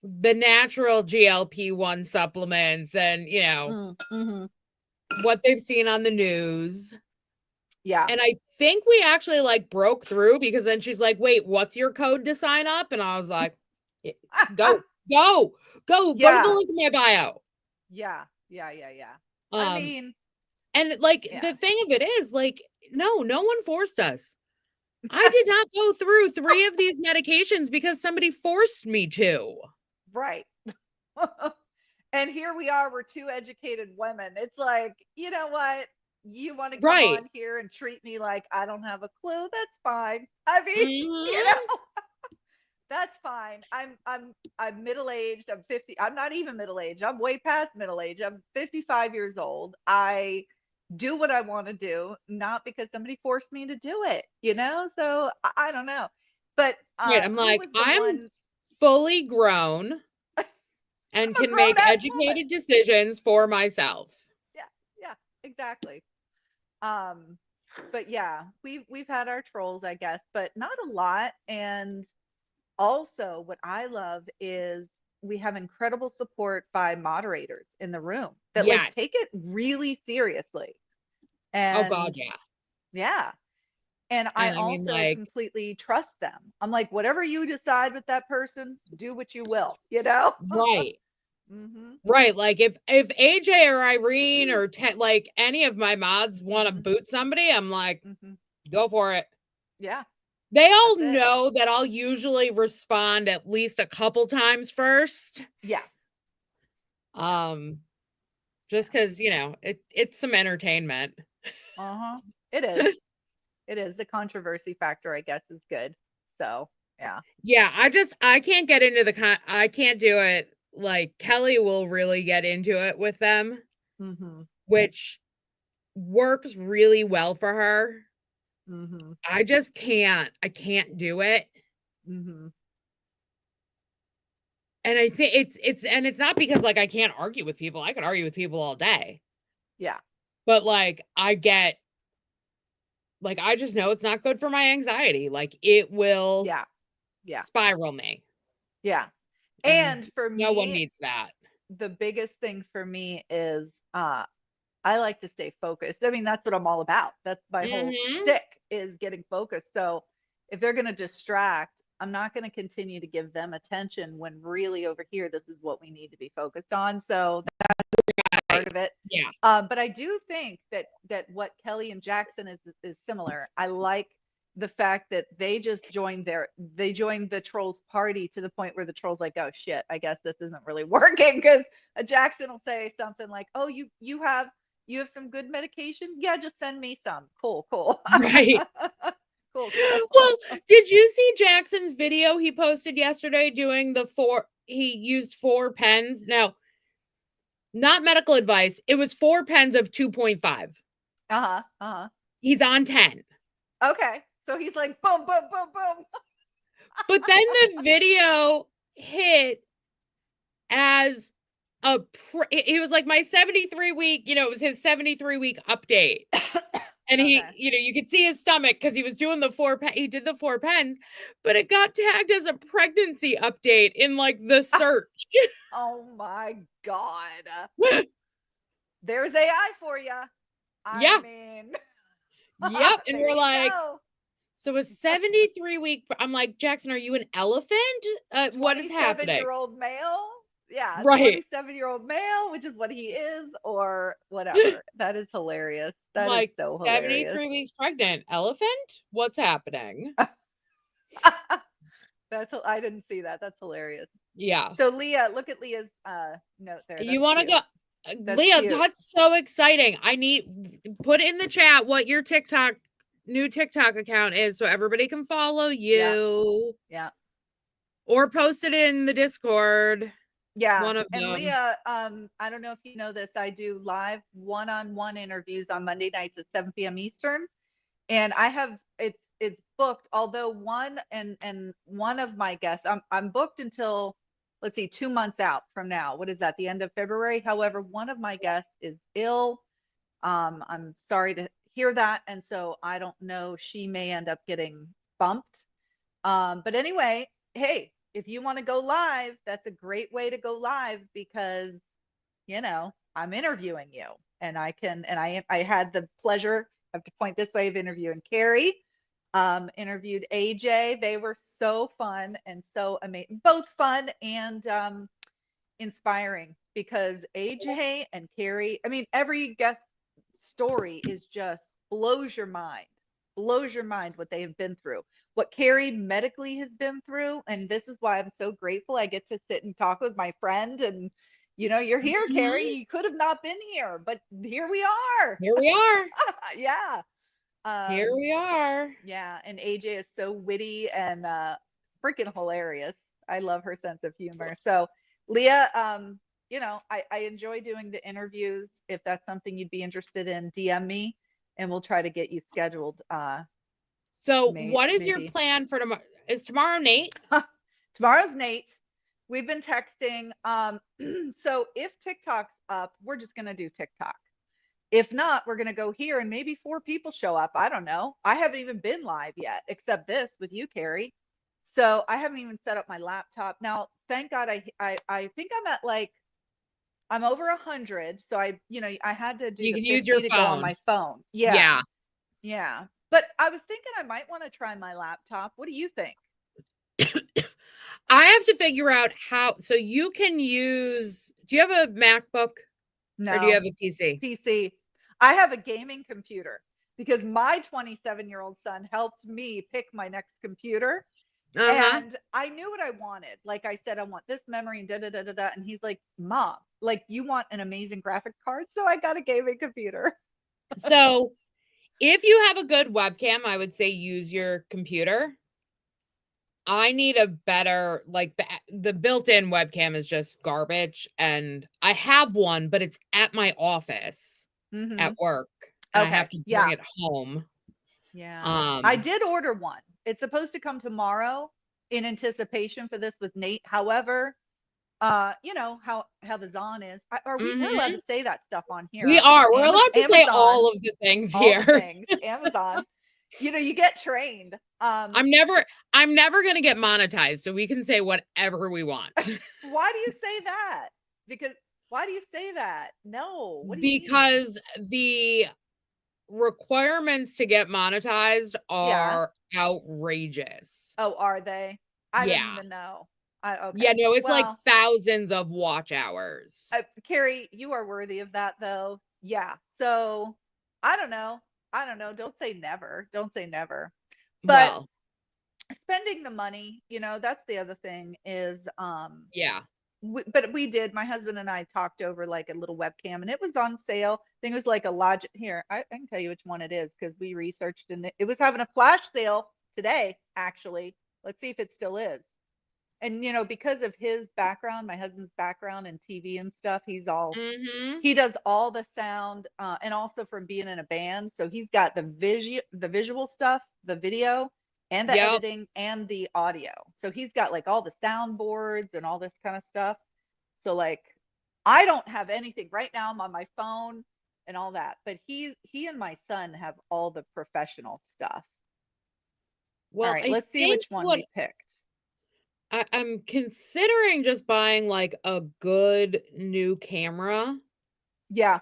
the natural GLP-1 supplements and Mhm. what they've seen on the news. Yeah. And I think we actually like broke through because then she's like, "Wait, what's your code to sign up?" And I was like, "Go, go, go to the Yeah. link in my bio." Yeah. I Um, mean, and like yeah. the thing of it is, like, no one forced us. I did not go through 3 of these medications because somebody forced me to. Right. And here we are, we're two educated women. It's like, you know what? You want to come Right. on here and treat me like I don't have a clue? That's fine. I mean, you Mhm. know, that's fine. I'm middle-aged. I'm 50. I'm not even middle-aged. I'm way past middle age. I'm 55 years old. I do what I want to do, not because somebody forced me to do it, So I don't know. But Right, I'm who like, was the "I'm one? fully grown and I'm a can make grown-ass woman. educated decisions for myself." Yeah, yeah, exactly. Um, but yeah, we've had our trolls, I guess, but not a lot. And also, what I love is we have incredible support by moderators in the room that like Yes. take it really seriously. Oh god, And yeah. yeah, and I And I mean, also like, completely trust them. I'm like, whatever you decide with that person, do what you will. right. Mhm. Right, like, if AJ or Irene or like, any of my mods wanna Mhm. boot somebody, I'm like, Mhm. "Go for it." Yeah, They all that's it. know that I'll usually respond at least a couple times first, Yeah. um, Yeah. just because it's some entertainment. Uh-huh. It is. It is. The controversy factor, I guess, is good. So, yeah. Yeah, I can't get into I can't do it. Like, Kelly will really get into it with them, Mhm. which works really well for her. Mhm. I just can't. I can't do it. Mhm. And I think it's not because like I can't argue with people. I can argue with people all day. Yeah. But like I just know it's not good for my anxiety. Like it will Yeah. Yeah. spiral me. Yeah. And And for no one me, needs that. the biggest thing for me is I like to stay focused. I mean, that's what I'm all about. That's my whole Mhm. shtick is getting focused. So if they're going to distract, I'm not going to continue to give them attention when really over here, this is what we need to be focused on. So part Right. of it. Yeah. But I do think that what Kelly and Jackson is similar. I like the fact that they joined the trolls party to the point where the trolls like, oh shit, I guess this isn't really working because Jackson will say something like, oh you have some good medication, yeah, just send me some. Cool. Right. Cool. Well, did you see Jackson's video he posted yesterday doing he used 4 pens? Now, not medical advice. It was 4 pens of 2.5. He's on 10. Okay. So he's like, boom, boom, boom, boom. But then the video hit as it was like my 73-week, it was his 73-week update. And Okay. you could see his stomach because he was doing he did the 4 pens, but it got tagged as a pregnancy update in like the search. Oh my God. There's AI for you. Yeah. I mean, Yep. And there we're you like, go. so a 73-week, I'm like, Jackson, are you an elephant? What is happening? 27-year-old male. Yeah. Right. 27-year-old male, which is what he is, or whatever. That is hilarious. That is Like so hilarious. 73 weeks pregnant. Elephant? What's happening? I didn't see that. That's hilarious. Yeah. So Leah, look at Leah's note there. You want to go, That's Leah, cute. that's so exciting. Put in the chat what your new TikTok account is so everybody can follow you. Yeah. Or post it in the Discord. Yeah. One of And them. Leah, I don't know if you know this. I do live one-on-one interviews on Monday nights at 7 p.m. Eastern. And I have it's booked, although one of my guests, I'm booked until, let's see, 2 months out from now. What is that? The end of February. However, one of my guests is ill. I'm sorry to hear that. And so I don't know, she may end up getting bumped. But anyway, hey, if you want to go live, that's a great way to go live because, I'm interviewing you and I had the pleasure, I have to point this way, of interviewing Carrie, interviewed AJ. They were so fun and so amazing, both fun and inspiring because AJ and Carrie, I mean, every guest story is just blows your mind what they have been through, what Carrie medically has been through. And this is why I'm so grateful I get to sit and talk with my friend. And you're here, Carrie. You could have not been here, but here we are. Here we are. Yeah. Here we are. Yeah. And AJ is so witty and freaking hilarious. I love her sense of humor. So Leah, I enjoy doing the interviews. If that's something you'd be interested in, DM me and we'll try to get you scheduled. So what is your plan for tomorrow? Is tomorrow Nate? Tomorrow's Nate. We've been texting. So if TikTok's up, we're just going to do TikTok. If not, we're going to go here and maybe 4 people show up. I don't know. I haven't even been live yet, except this with you, Carrie. So I haven't even set up my laptop. Now, thank God I think I'm at I'm over 100. So I had to do you the can 50 use your to phone. go on my phone. Yeah. But I was thinking I might want to try my laptop. What do you think? I have to figure out how. So you can use. Do you have a MacBook? No. Or do you have a PC? PC. I have a gaming computer because my 27-year-old son helped me pick my next computer. And I knew what I wanted. Like I said, I want this memory and da-da-da-da-da. And he's like, Mom, like you want an amazing graphic card. So I got a gaming computer. So if you have a good webcam, I would say use your computer. I need a better, like the built-in webcam is just garbage. And I have one, but it's at my office at work. And I have to bring it home. Yeah. I did order one. It's supposed to come tomorrow in anticipation for this with Nate. However, you know how the Zon is. We're allowed to say that stuff on here. We are. We're allowed to say all of the things here. All the things. Amazon. You get trained. I'm never going to get monetized, so we can say whatever we want. Why do you say that? Why do you say that? No. Because the requirements to get monetized are outrageous. Oh, are they? I don't even know. Okay. Yeah, no, it's like thousands of watch hours. Carrie, you are worthy of that though. Yeah. So I don't know. Don't say never. Don't say never. But spending the money, that's the other thing is, but we did, my husband and I talked over like a little webcam and it was on sale. I think it was like a Logitech. Here, I can tell you which one it is because we researched and it was having a flash sale today, actually. Let's see if it still is. And because of his background, my husband's background in TV and stuff, Mm-hmm. he does all the sound, and also from being in a band. So he's got the visual stuff, the video, and the Yep. editing and the audio. So he's got like all the soundboards and all this kind of stuff. So like, I don't have anything right now. I'm on my phone and all that, but he and my son have all the professional stuff. All Well, right, I let's see think which one what we picked. I'm considering just buying like a good new camera, Yeah,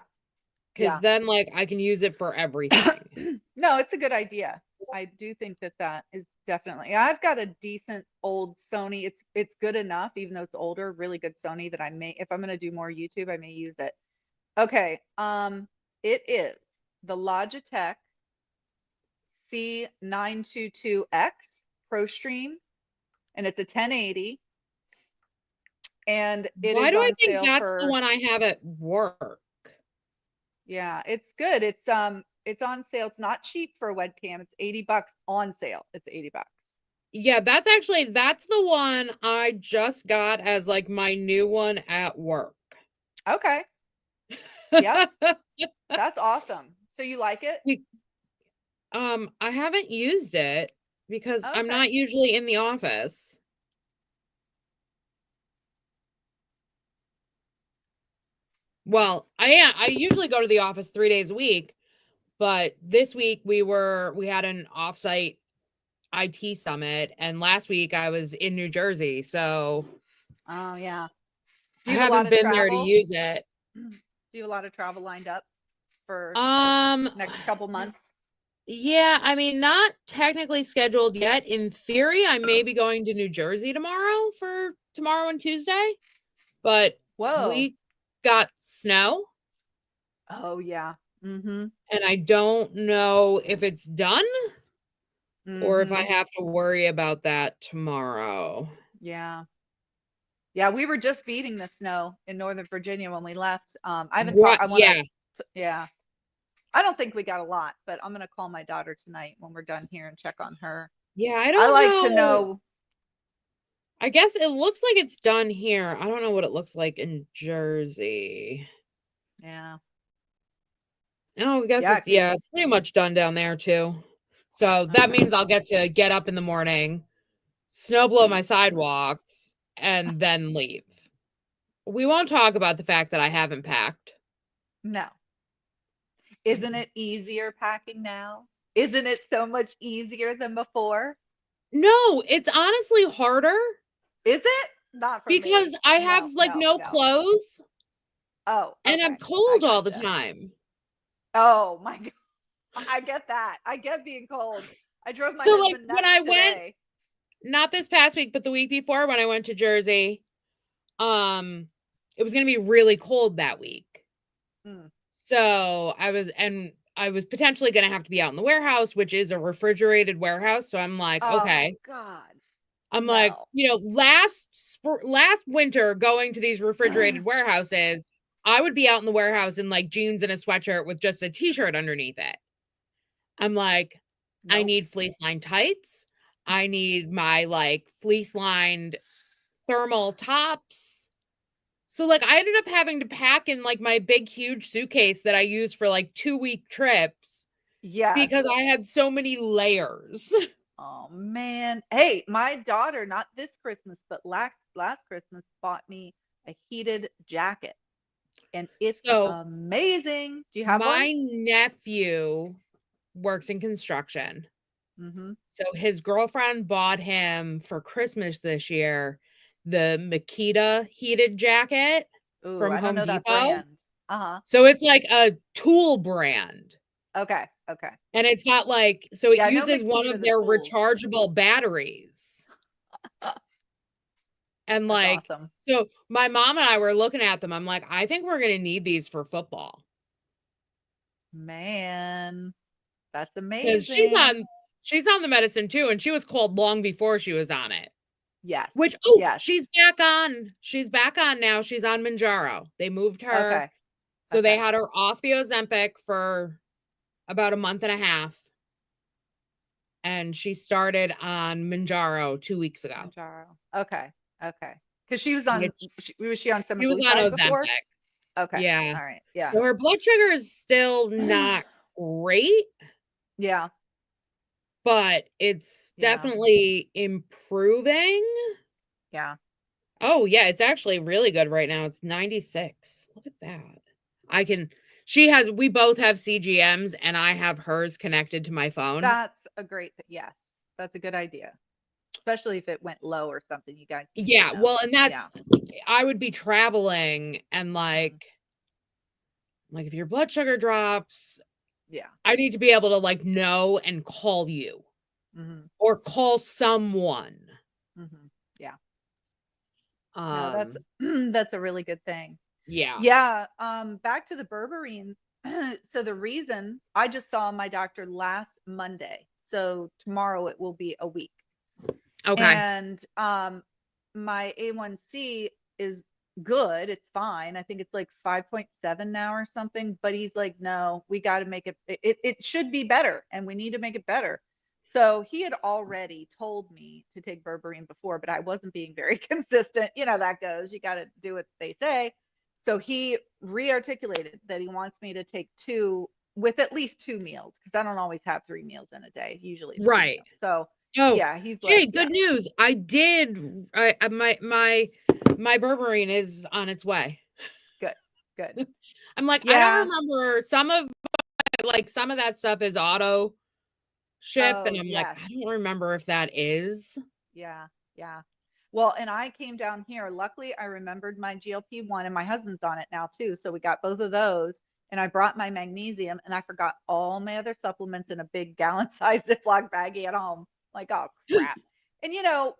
because yeah. then like I can use it for everything. No, it's a good idea. I do think that is definitely. I've got a decent old Sony. It's good enough, even though it's older. Really good Sony that I may, if I'm going to do more YouTube, I may use it. Okay. It is the Logitech C922X Pro Stream, and it's a 1080, and it Why is do I on think sale that's the for. one I have at work? Yeah, it's good. It's on sale. It's not cheap for a webcam. It's $80 on sale. It's $80. Yeah, that's the one I just got as like my new one at work. Okay. Yep. That's awesome. So you like it? I haven't used it because I'm Okay. not usually in the office. Well, I usually go to the office 3 days a week, but this week we had an offsite IT summit, and last week I was in New Jersey, so Oh yeah. Do I you have a lot haven't of been there to travel? use it. Do you have a lot of travel lined up for Um, next couple months? yeah, I mean, not technically scheduled yet. In theory, I may be going to New Jersey tomorrow and Tuesday, but Whoa. we got snow, Oh yeah. Mm-hmm. and I don't know if it's done or if I Mm-hmm. have to worry about that tomorrow. Yeah. Yeah, we were just beating the snow in Northern Virginia when we left. I haven't What? talked. I want to. Yeah. Yeah. I don't think we got a lot, but I'm gonna call my daughter tonight when we're done here and check on her. Yeah, I I don't like to know. know. I guess it looks like it's done here. I don't know what it looks like in Jersey. Yeah. Oh, I guess Yeah. it's pretty much done down there too. So that Okay. means I'll get to get up in the morning, snow blow my sidewalks, and then leave. We won't talk about the fact that I haven't packed. No. Isn't it easier packing now? Isn't it so much easier than before? No, it's honestly harder Is it? Not for me. because I No, have like no, no no. clothes Oh, and I'm okay. I cold all the gotcha. time. Oh my God. I get that. I get being cold. I drove my So like husband when nuts I went, today. not this past week, but the week before when I went to Jersey, it was going to be really cold that week. Mm. So I was potentially going to have to be out in the warehouse, which is a refrigerated warehouse. So I'm like, Oh okay. God. I'm like, No. last winter going to these refrigerated warehouses, I would be out in the warehouse in like jeans and a sweatshirt with just a t-shirt underneath it. I'm like, I Nope. need fleece lined tights. I need my like fleece lined thermal tops. So like I ended up having to pack in like my big huge suitcase that I use for like 2-week trips Yes. because I had so many layers. Oh man. Hey, my daughter, not this Christmas, but last Christmas, bought me a heated jacket. And it's So amazing. Do you have one? my nephew works in construction. Mm-hmm. So his girlfriend bought him for Christmas this year the Makita heated jacket Ooh, from I don't Home know that Depot. brand. Uh-huh. So it's like a tool brand. Okay. Okay. And it's got like, so it Yeah, I know uses one Makita, of the their tools. rechargeable batteries. And That's like, awesome. so my mom and I were looking at them. I'm like, I think we're going to need these for football. Man, that's Because amazing. she's on the medicine too. And she was cold long before she was on it. Yes. Which, Yes. she's back on. She's back on now. She's on Mounjaro. They moved her. Okay. So they Okay. had her off the Ozempic for about a month and a half. And she started on Mounjaro 2 weeks ago. Mounjaro. Okay. Okay. Because she was on, was she on She was on semaglutide before? Ozempic. Okay. Yeah. All right. Yeah. So her blood sugar is still not great, Yeah. but it's Yeah. definitely improving. Yeah. Oh, yeah, it's actually really good right now. It's 96. Look at that. We both have CGMs and I have hers connected to my phone. That's a great, yes, that's a good idea. Especially if it went low or something, you guys. Yeah, well, and Yeah. I would be traveling and like if your blood sugar drops, Yeah. I need to be able to like know and call you Mm-hmm. or call someone. Mm-hmm. Yeah. No, that's a really good thing. Yeah. Yeah. Back to the berberine. So the reason I just saw my doctor last Monday. So tomorrow it will be a week. Okay. And my A1C is good. It's fine. I think it's like 5.7 now or something. But he's like, no, we got to make it should be better, and we need to make it better. So he had already told me to take berberine before, but I wasn't being very consistent. You know, that goes. You got to do what they say. So he re-articulated that he wants me to take 2 with at least 2 meals, because I don't always have 3 meals in a day. Usually it's 2 Right. meals. So Oh, yeah, he's hey, like, good news. My berberine is on its way. good. I'm like, I Yeah. don't remember some of that stuff is auto ship, and I'm like, Yes. I don't remember if that is. Yeah. Yeah. Well, and I came down here. Luckily, I remembered my GLP-1, and my husband's on it now too. So we got both of those. And I brought my magnesium, and I forgot all my other supplements in a big gallon-sized Ziploc baggie at home. Like, oh crap. And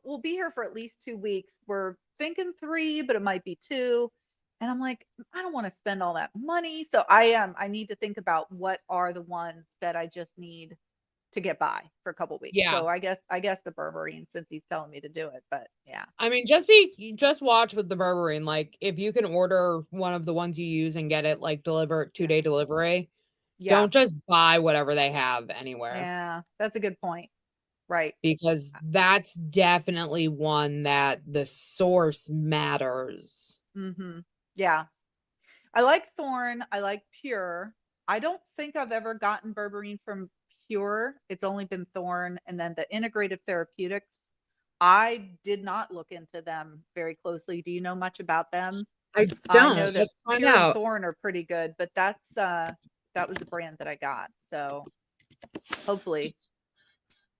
we'll be here for at least 2 weeks. We're thinking 3, but it might be 2. And I'm like, I don't want to spend all that money. So I need to think about what are the ones that I just need to get by for a couple weeks. Yeah. So I guess the berberine, since he's telling me to do it. But yeah. I mean, just watch with the berberine. Like, if you can order one of the ones you use and get it like delivered 2-day delivery, Yeah. don't just buy whatever they have anywhere. Yeah, that's a good point. Right. Because that's definitely one that the source matters. Mm-hmm. Yeah. I like Thorne. I like Pure. I don't think I've ever gotten berberine from Pure. It's only been Thorne. And then the integrative therapeutics, I did not look into them very closely. Do you know much about them? I I don't. know that Let's find Pure and out. Thorne are pretty good, but that was the brand that I got. So hopefully,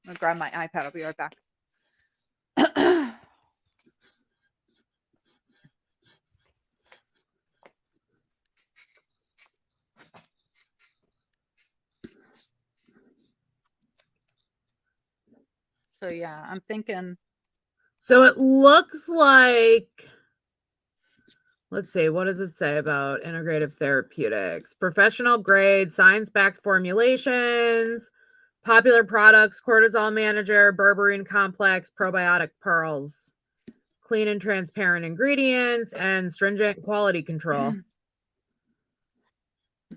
I'll grab my iPad. I'll be right back. So yeah, I'm thinking. So it looks like, let's see, what does it say about integrative therapeutics? Professional grade, science-backed formulations, popular products, cortisol manager, berberine complex, probiotic pearls, clean and transparent ingredients, and stringent quality control. I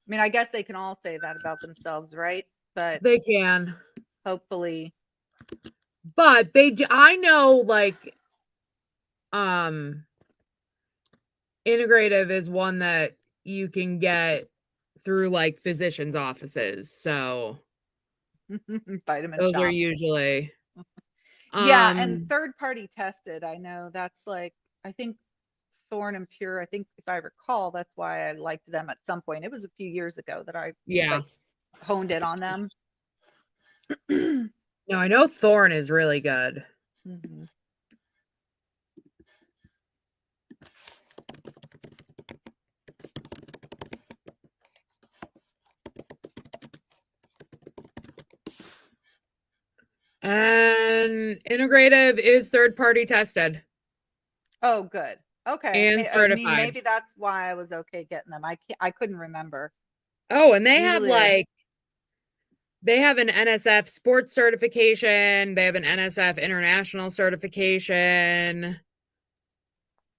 mean, I guess they can all say that about themselves, right? But they can. Hopefully. But I know, like, integrative is one that you can get through like physicians' offices. So vitamin those shop. are usually yeah, and third party tested. I know that's like, I think Thorne and Pure, I think if I recall, that's why I liked them at some point. It was a few years ago that I like honed in on them. No, I know Thorne is really good. Mm-hmm. And integrative is third party tested. Oh, good. Okay. And certified. I mean, maybe that's why I was okay getting them. I couldn't remember. Oh, and they have like, they have an NSF sports certification. They have an NSF international certification.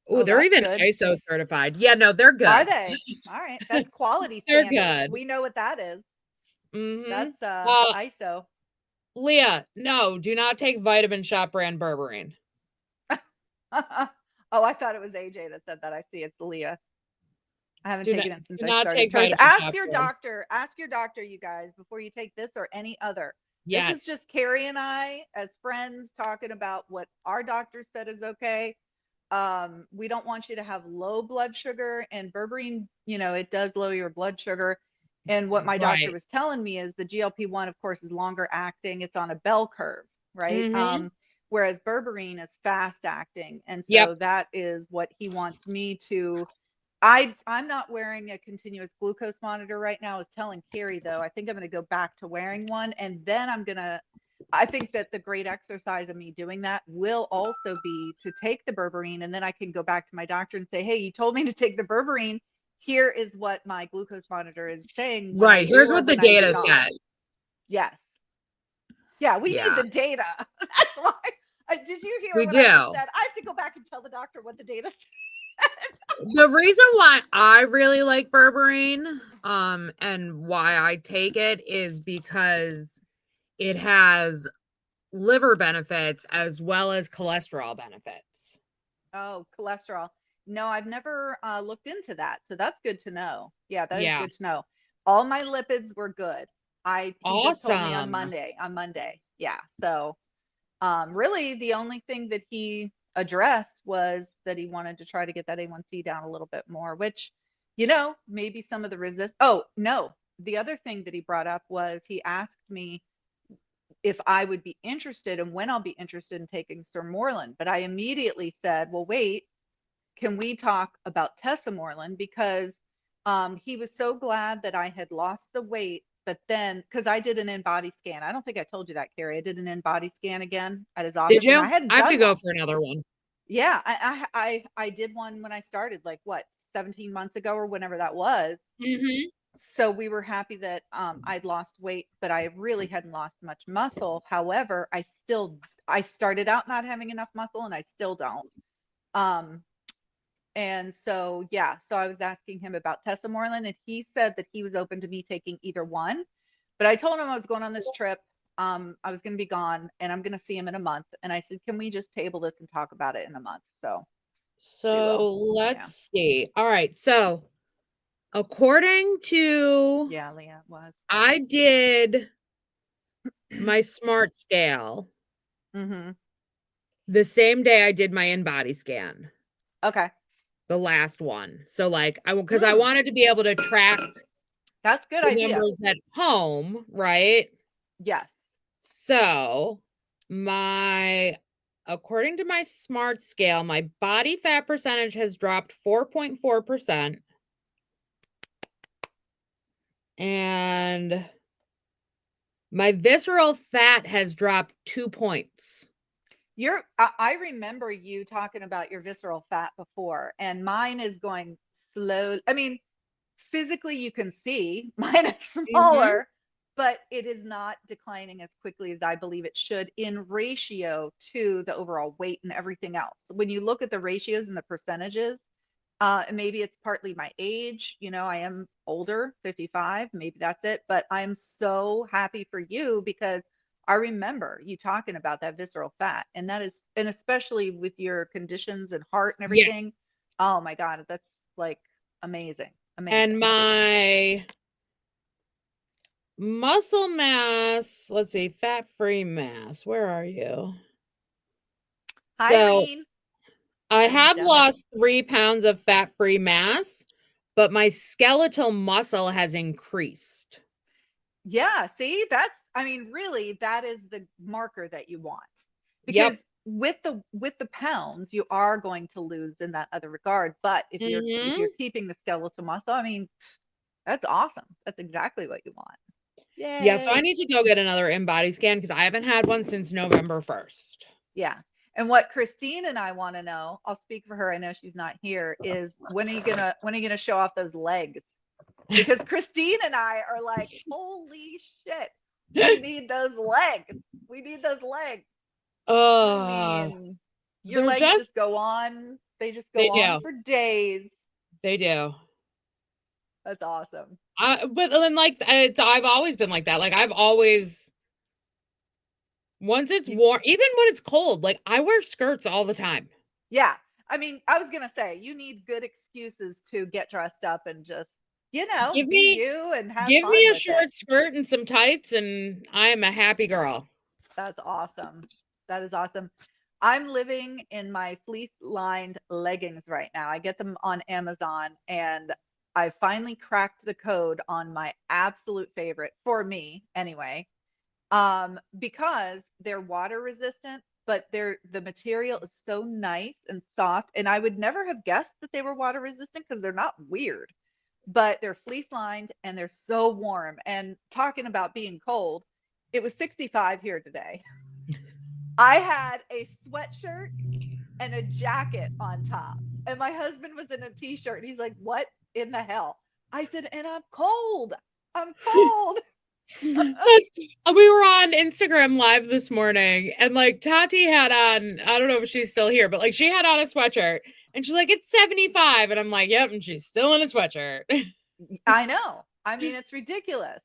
Oh, they're even good. ISO certified. Yeah, no, they're good. Are they? All right. That's quality they're standard. good. We know what that is. Mm-hmm. That's ISO. Leah, no, do not take Vitamin Shop brand berberine. Oh, I thought it was AJ that said that. I see it's Leah. I haven't Do taken not, it since do I not started. take vitamin Ask shot your blood. doctor. Ask your doctor, you guys, before you take this or any other. Yes. This is just Carrie and I as friends talking about what our doctor said is okay. We don't want you to have low blood sugar, and berberine, it does lower your blood sugar. And what my doctor Right. was telling me is the GLP-1, of course, is longer acting. It's on a bell curve, right? Mhm. Whereas berberine is fast acting. And so Yep. that is what he wants me to. I'm not wearing a continuous glucose monitor right now. I was telling Carrie, though, I think I'm going to go back to wearing one. And then I think that the great exercise of me doing that will also be to take the berberine. And then I can go back to my doctor and say, hey, you told me to take the berberine. Here is what my glucose monitor is saying when I Right. do Here's or what the when I do data not. says. Yes. Yeah, we need Yeah, the data. That's why. Did you hear we what I just do. said? I have to go back and tell the doctor what the data said. The reason why I really like berberine, and why I take it is because it has liver benefits as well as cholesterol benefits. Oh, cholesterol. No, I've never looked into that. So that's good to know. Yeah, that is Yeah. good to know. All my lipids were good. He just told me on Awesome. Monday. Yeah. So really the only thing that he addressed was that he wanted to try to get that A1C down a little bit more, which, maybe some of the Oh, no. The other thing that he brought up was he asked me if I would be interested and when I'll be interested in taking Sermorelin. But I immediately said, well, wait, can we talk about Tesamorelin? Because he was so glad that I had lost the weight. But then, because I did an in-body scan, I don't think I told you that, Carrie. I did an in-body scan again at his office, Did and I you? hadn't I have to done go one. for another one. Yeah, I did one when I started, like what, 17 months ago or whenever that was. Mhm. So we were happy that I'd lost weight, but I really hadn't lost much muscle. However, I started out not having enough muscle, and I still don't. Um, and so, yeah, so I was asking him about Tesamorelin, and he said that he was open to me taking either one. But I told him I was going on this trip. I was going to be gone, and I'm going to see him in a month. And I said, can we just table this and talk about it in a month? So we will. So Yeah. let's see. All right. So according to Yeah, Leah, it was. I did my smart scale Mm-hmm. the same day I did my in-body scan, Okay. the last one. So like because I Hmm. wanted to be able to track That's a good the idea. numbers at home, right? Yes. So according to my smart scale, my body fat percentage has dropped 4.4%. And my visceral fat has dropped 2 points. I remember you talking about your visceral fat before, and mine is going slow. I mean, physically you can see mine is smaller, but it is not declining as quickly as I believe it should in ratio to the overall weight and everything else. When you look at the ratios and the percentages, maybe it's partly my age. I am older, 55. Maybe that's it. But I'm so happy for you because I remember you talking about that visceral fat, and especially with your conditions and heart and Yeah. everything. Oh my God, that's like amazing. And my muscle mass, let's see, fat-free mass. Where are you? Hi, So Irene. I Irene's have down there. lost 3 pounds of fat-free mass, but my skeletal muscle has increased. Yeah, see, really, that is the marker that you want. Yep. Because with the pounds, you are going to lose in that other regard. But if you're keeping the skeletal muscle, that's awesome. That's exactly what you want. Yay. Yeah, so I need to go get another in-body scan because I haven't had one since November 1st. Yeah. And what Christine and I want to know, I'll speak for her, I know she's not here, is when are you gonna show off those legs? Because Christine and I are like, holy shit, we need those legs. We need those legs. Your legs just go on. They just go on for days. They do. That's awesome. But then I've always been like that. Like once it's warm, even when it's cold, like I wear skirts all the time. Yeah. I mean, I was going to say, you need good excuses to get dressed up and just, be you and have Give me fun a with it. short skirt and some tights, and I am a happy girl. That's awesome. That is awesome. I'm living in my fleece-lined leggings right now. I get them on Amazon, and I finally cracked the code on my absolute favorite, for me anyway, because they're water resistant, but the material is so nice and soft, and I would never have guessed that they were water resistant because they're not weird, but they're fleece lined and they're so warm. And talking about being cold, it was 65 here today. I had a sweatshirt and a jacket on top, and my husband was in a t-shirt, and he's like, "What in the hell?" I said, "And I'm cold. I'm cold." We were on Instagram live this morning, and like Tati had on, I don't know if she's still here, but like she had on a sweatshirt, and she's like, "It's 75," and I'm like, "Yep," and she's still in a sweatshirt. I know. I mean, it's ridiculous.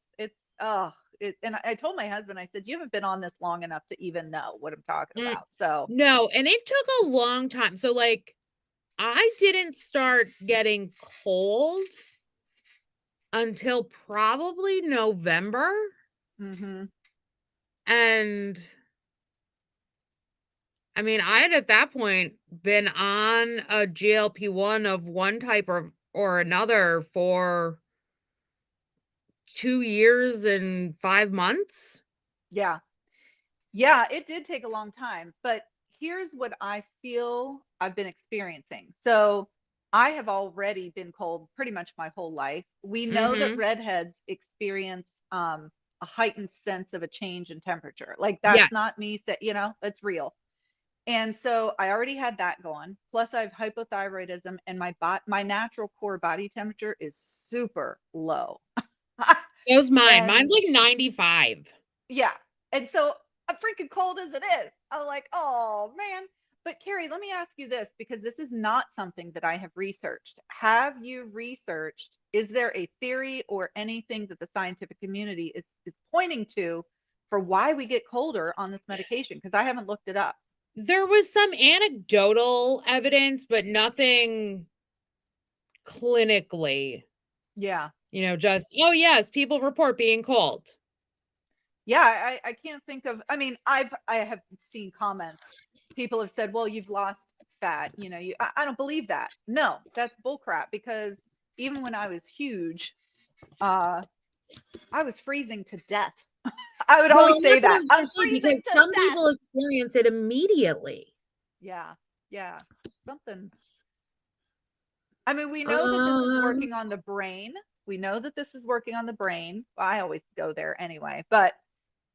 And I told my husband, I said, "You haven't been on this long enough to even know what I'm talking about." So, No, and it took a long time. So like I didn't start getting cold until probably November. mhm. And I mean, I had at that point been on a GLP-1 of one type or another for 2 years and 5 months. Yeah. Yeah, it did take a long time, but here's what I feel I've been experiencing. So, I have already been cold pretty much my whole life. We know that Mhm. redheads experience a heightened sense of a change in temperature. Like, Yes. that's not me that's real. And so I already had that going. Plus I have hypothyroidism, and my natural core body temperature is super low. Those mine. Mine's And like 95. yeah. And so I'm freaking cold as it is. I'm like, "Oh, man." But Carrie, let me ask you this, because this is not something that I have researched. Have you researched, is there a theory or anything that the scientific community is pointing to for why we get colder on this medication? Because I haven't looked it up. There was some anecdotal evidence, but nothing clinically. Yeah. Just, oh yes, people report being cold. Yeah, I can't think of. I mean, I have seen comments. People have said, "Well, you've lost fat." I don't believe that. No, that's bullcrap, because even when I was huge, uh, I was freezing to death. I would Well, always and say that's what I that. was I'm gonna say, because freezing to some death. people experience it immediately. Yeah, yeah, something. I mean, we know that this is Um, working on the brain. We know that this is working on the brain. I always go there anyway, but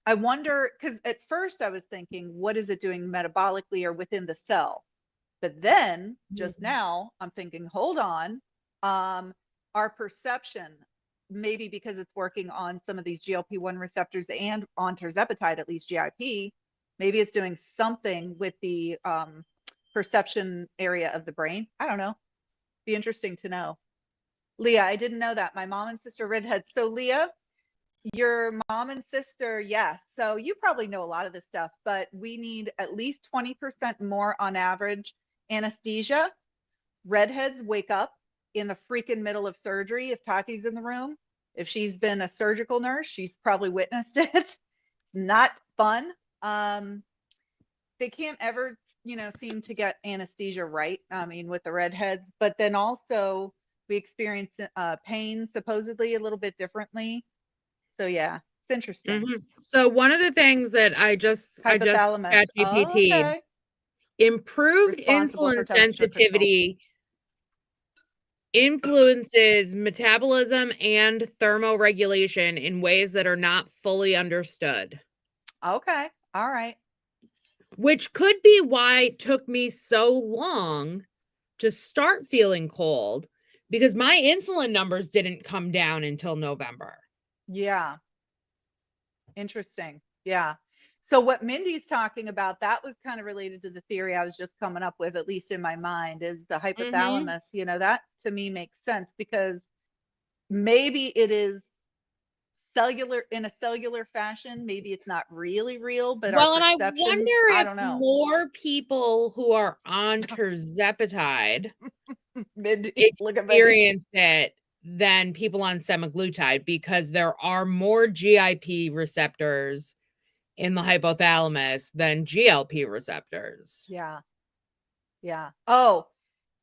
I wonder, because at first I was thinking, what is it doing metabolically or within the cell? But then just now I'm thinking, hold on, our perception, maybe because it's working on some of these GLP-1 receptors and on tirzepatide, at least GIP, maybe it's doing something with the perception area of the brain. I don't know. Be interesting to know. Leah, I didn't know that. My mom and sister redheads. So Leah, your mom and sister, yes. So you probably know a lot of this stuff, but we need at least 20% more on average anesthesia. Redheads wake up in the freaking middle of surgery. If Tati's in the room, if she's been a surgical nurse, she's probably witnessed it. Not fun. They can't ever, seem to get anesthesia right. I mean, with the redheads, but then also we experience pain supposedly a little bit differently. So yeah, it's interesting. So one of the things that I just Hypothalamus. Oh, ChatGPT'd, okay. improved Responsible for insulin temperature control. sensitivity influences metabolism and thermoregulation in ways that are not fully understood, Okay. All right. which could be why it took me so long to start feeling cold, because my insulin numbers didn't come down until November. Yeah. Interesting. Yeah. So what Mindy's talking about, that was kind of related to the theory I was just coming up with, at least in my mind, is the Mhm. hypothalamus. That to me makes sense, because maybe it is in a cellular fashion, maybe it's not really real, but Well, our and I perceptions, wonder I if don't know. more people who are on Tirzepatide Mindy, look at Mindy. experience it than people on semaglutide, because there are more GIP receptors in the hypothalamus than GLP receptors. Yeah. Yeah. Oh,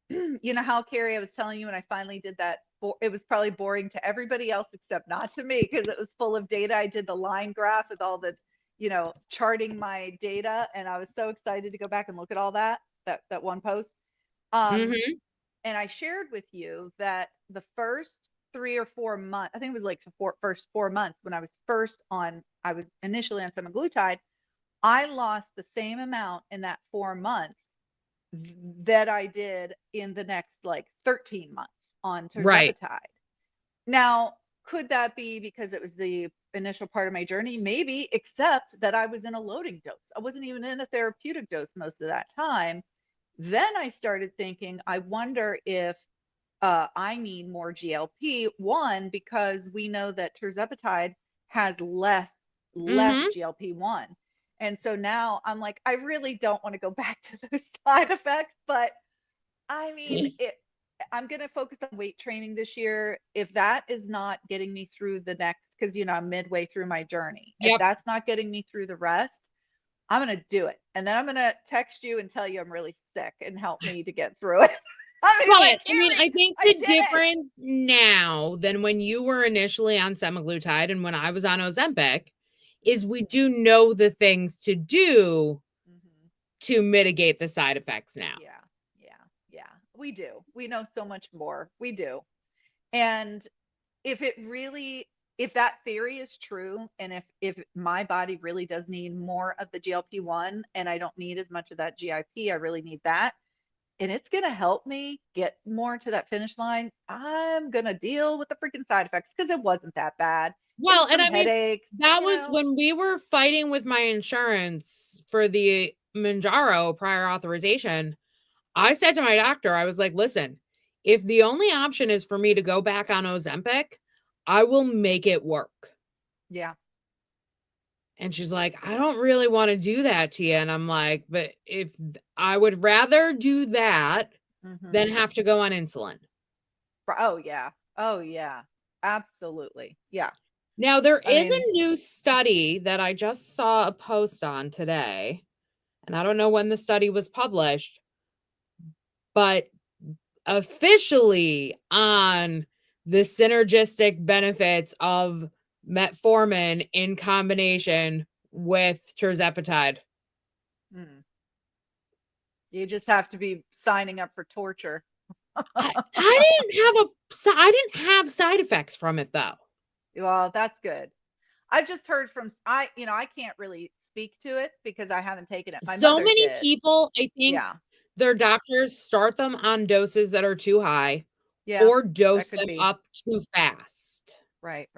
you know how, Carrie, I was telling you when I finally did that, it was probably boring to everybody else except not to me, because it was full of data. I did the line graph with all the, charting my data, and I was so excited to go back and look at all that one post. Mhm. And I shared with you that the first 3 or 4 months, I think it was like the first 4 months when I was initially on semaglutide, I lost the same amount in that 4 months that I did in the next like 13 months on Right. Tirzepatide. Now, could that be because it was the initial part of my journey? Maybe, except that I was in a loading dose. I wasn't even in a therapeutic dose most of that time. Then I started thinking, I wonder if I need more GLP. One, because we know that Tirzepatide has less Mhm. GLP-1. And so now I'm like, I really don't want to go back to those side effects, but I mean, I'm going to focus on weight training this year. If that is not getting me through the next, because, I'm midway through my journey. If Yep. that's not getting me through the rest, I'm going to do it. And then I'm going to text you and tell you I'm really sick and help me to get through it. I mean, like, But, I mean, I Carrie, think I the did it. difference now than when you were initially on semaglutide and when I was on Ozempic is we do know the things to do Mhm. to mitigate the side effects now. Yeah. We do. We know so much more. We do. And if that theory is true, and if my body really does need more of the GLP-1 and I don't need as much of that GIP, I really need that, and it's going to help me get more to that finish line, I'm going to deal with the freaking side effects, because it wasn't that bad. Well, It's and some I mean, headaches. that was when we were fighting with my insurance for the Mounjaro prior authorization. I said to my doctor, I was like, listen, if the only option is for me to go back on Ozempic, I will make it work. Yeah. And she's like, I don't really want to do that to you. And I'm like, but if I would rather do that than have to go on insulin. Oh, yeah. Oh, yeah. Absolutely. Yeah. Now, there I is mean, a new study that I just saw a post on today, and I don't know when the study was published, but officially on the synergistic benefits of metformin in combination with tirzepatide. you just have to be signing up for torture. I didn't have side effects from it though. Well, that's good. I've just heard from I can't really speak to it because I haven't taken it. My So mother many did. people, I think Yeah. their doctors start them on doses that are too high Yeah. or That dose could them be. up too fast. Right.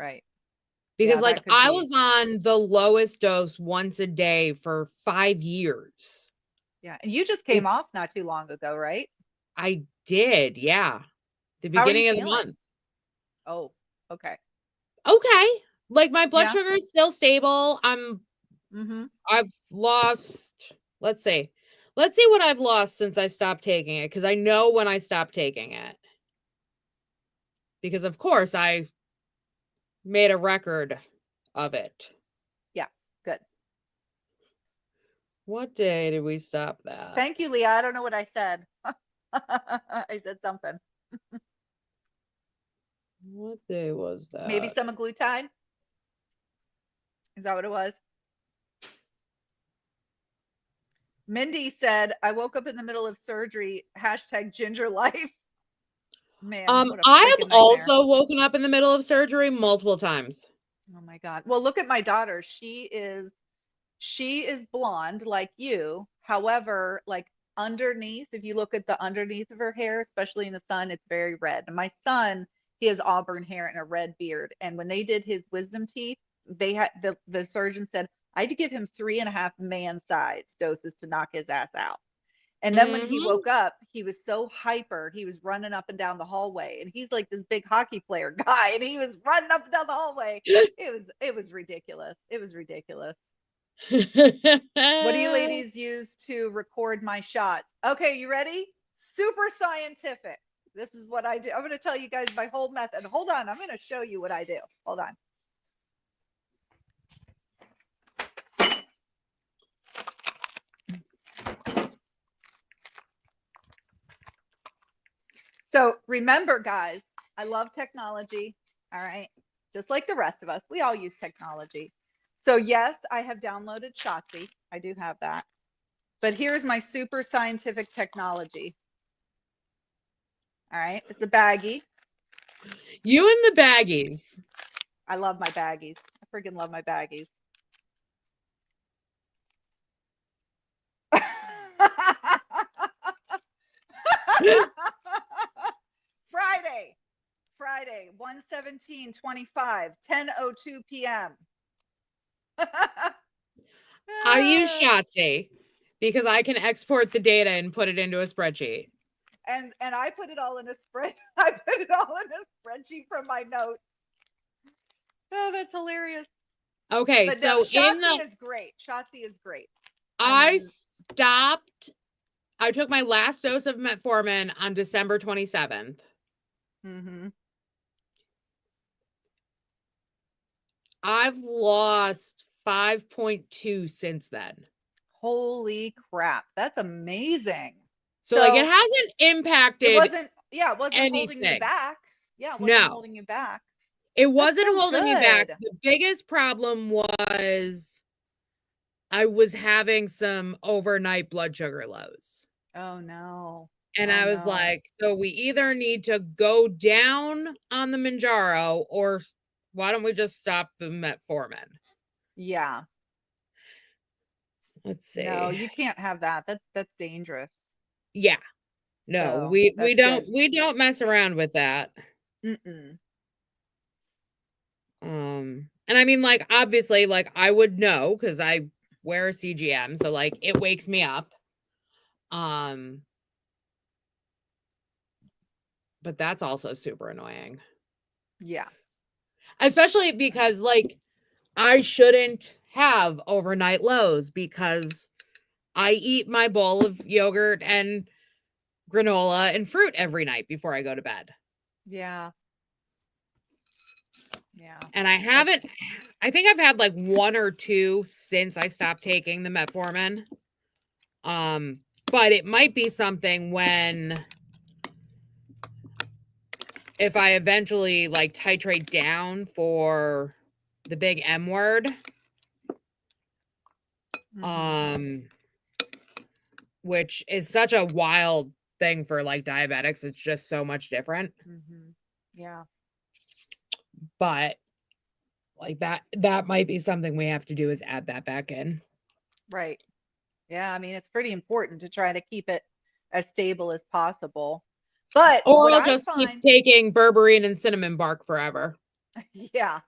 Because Yeah, like that could I be. was on the lowest dose once a day for 5 years. Yeah. And you just It came off not too long ago, right? I did, yeah. The How are you beginning of the feeling? month. Oh, okay. Okay. Like my blood Yeah. sugar is still stable. Mm-hmm. I've lost, let's see. Let's see what I've lost since I stopped taking it, because I know when I stopped taking it. Because of course I made a record of it. Yeah. Good. What day did we stop that? Thank you, Leah. I don't know what I said. I said something. What day was Maybe that? semaglutide. Is that what it was? Mindy said, I woke up in the middle of surgery. #ginger life. Man, what a I freaking have nightmare. also woken up in the middle of surgery multiple times. Oh my God. Well, look at my daughter. She is blonde like you. However, like underneath, if you look at the underneath of her hair, especially in the sun, it's very red. And my son, he has auburn hair and a red beard. And when they did his wisdom teeth, they had the surgeon said I had to give him 3.5 man-sized doses to knock his ass out. And then when he woke up, he was so hyper. He was running up and down the hallway, and he's like this big hockey player guy, and he was running up and down the hallway. It was ridiculous. It was ridiculous. What do you ladies use to record my shots? Okay, you ready? Super scientific. This is what I do. I'm going to tell you guys my whole method. Hold on. I'm going to show you what I do. Hold on. So remember, guys, I love technology. All right. Just like the rest of us, we all use technology. So yes, I have downloaded Shotzi. I do have that. But here's my super scientific technology. All right. It's a baggie. You and the baggies. I love my baggies. I freaking love my baggies. Friday, 1/17/25, 10:02 p.m. I use Shotzi because I can export the data and put it into a spreadsheet. And I put it all in a spread. I put it all in a spreadsheet from my notes. Oh, that's hilarious. Okay, but so no, Shotzi is great. Shotzi is great. I took my last dose of metformin on December 27th. Mm-hmm. I've lost 5.2 since then. Holy crap. That's amazing. So like it hasn't impacted it wasn't anything. holding you back. Yeah, it wasn't holding you back. It wasn't holding me back. The biggest problem was I was having some overnight blood sugar lows. Oh no. And I was like, so we either need to go down on the Mounjaro, or why don't we just stop the metformin? Yeah. Let's see. No, you can't have that. That's dangerous. Yeah. No, So, we don't mess around with that. Mm-mm. And I mean, like, obviously, like, I would know because I wear a CGM, so like it wakes me up. But that's also super annoying. Yeah. Especially because like I shouldn't have overnight lows because I eat my bowl of yogurt and granola and fruit every night before I go to bed. Yeah. Yeah. And I think I've had like one or two since I stopped taking the metformin. But it might be something if I eventually like titrate down for the big M word, which is such a wild thing for like diabetics. It's just so much different. Yeah. But like that might be something we have to do, is add that back in. Right. Yeah. I mean, it's pretty important to try to keep it as stable as possible. But or I'll just keep taking berberine and cinnamon bark forever. Yeah.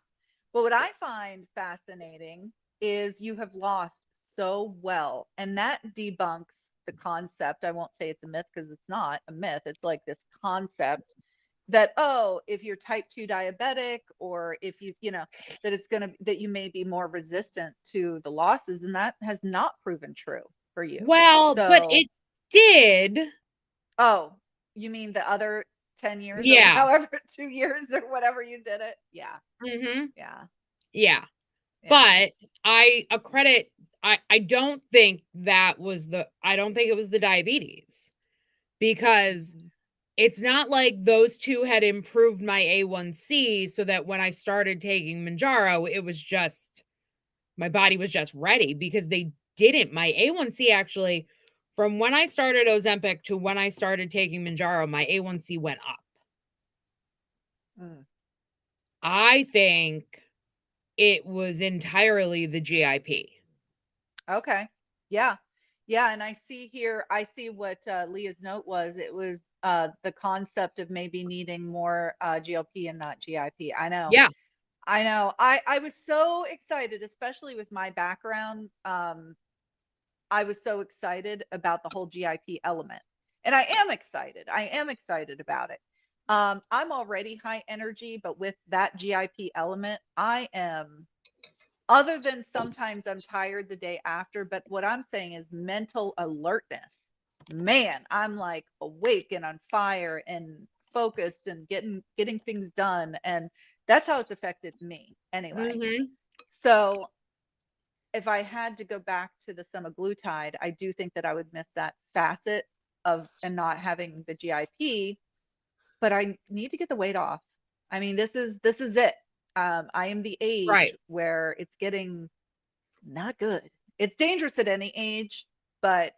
Well, what I find fascinating is you have lost so well, and that debunks the concept. I won't say it's a myth because it's not a myth. It's like this concept that, oh, if you're type 2 diabetic, or if that you may be more resistant to the losses, and that has not proven true for you. Well, but it did. Oh, you mean the other 10 years? Yeah. Or however, 2 years or whatever you did it? Yeah. Yeah. But I don't think it was the diabetes, because it's not like those two had improved my A1C so that when I started taking Mounjaro, it was just, my body was just ready, because they didn't. My A1C actually, from when I started Ozempic to when I started taking Mounjaro, my A1C went up. I think it was entirely the GIP. Okay. Yeah. Yeah. And I see what Leah's note was. It was the concept of maybe needing more GLP and not GIP. I know. Yeah. I know. I was so excited, especially with my background. I was so excited about the whole GIP element. And I am excited. I am excited about it. I'm already high energy, but with that GIP element, I am, other than sometimes I'm tired the day after, but what I'm saying is mental alertness. Man, I'm like awake and on fire and focused and getting things done. And that's how it's affected me anyway. Mm-hmm. So if I had to go back to the semaglutide, I do think that I would miss that facet of and not having the GIP, but I need to get the weight off. I mean, this is it. I am the age Right. where it's getting not good. It's dangerous at any age, but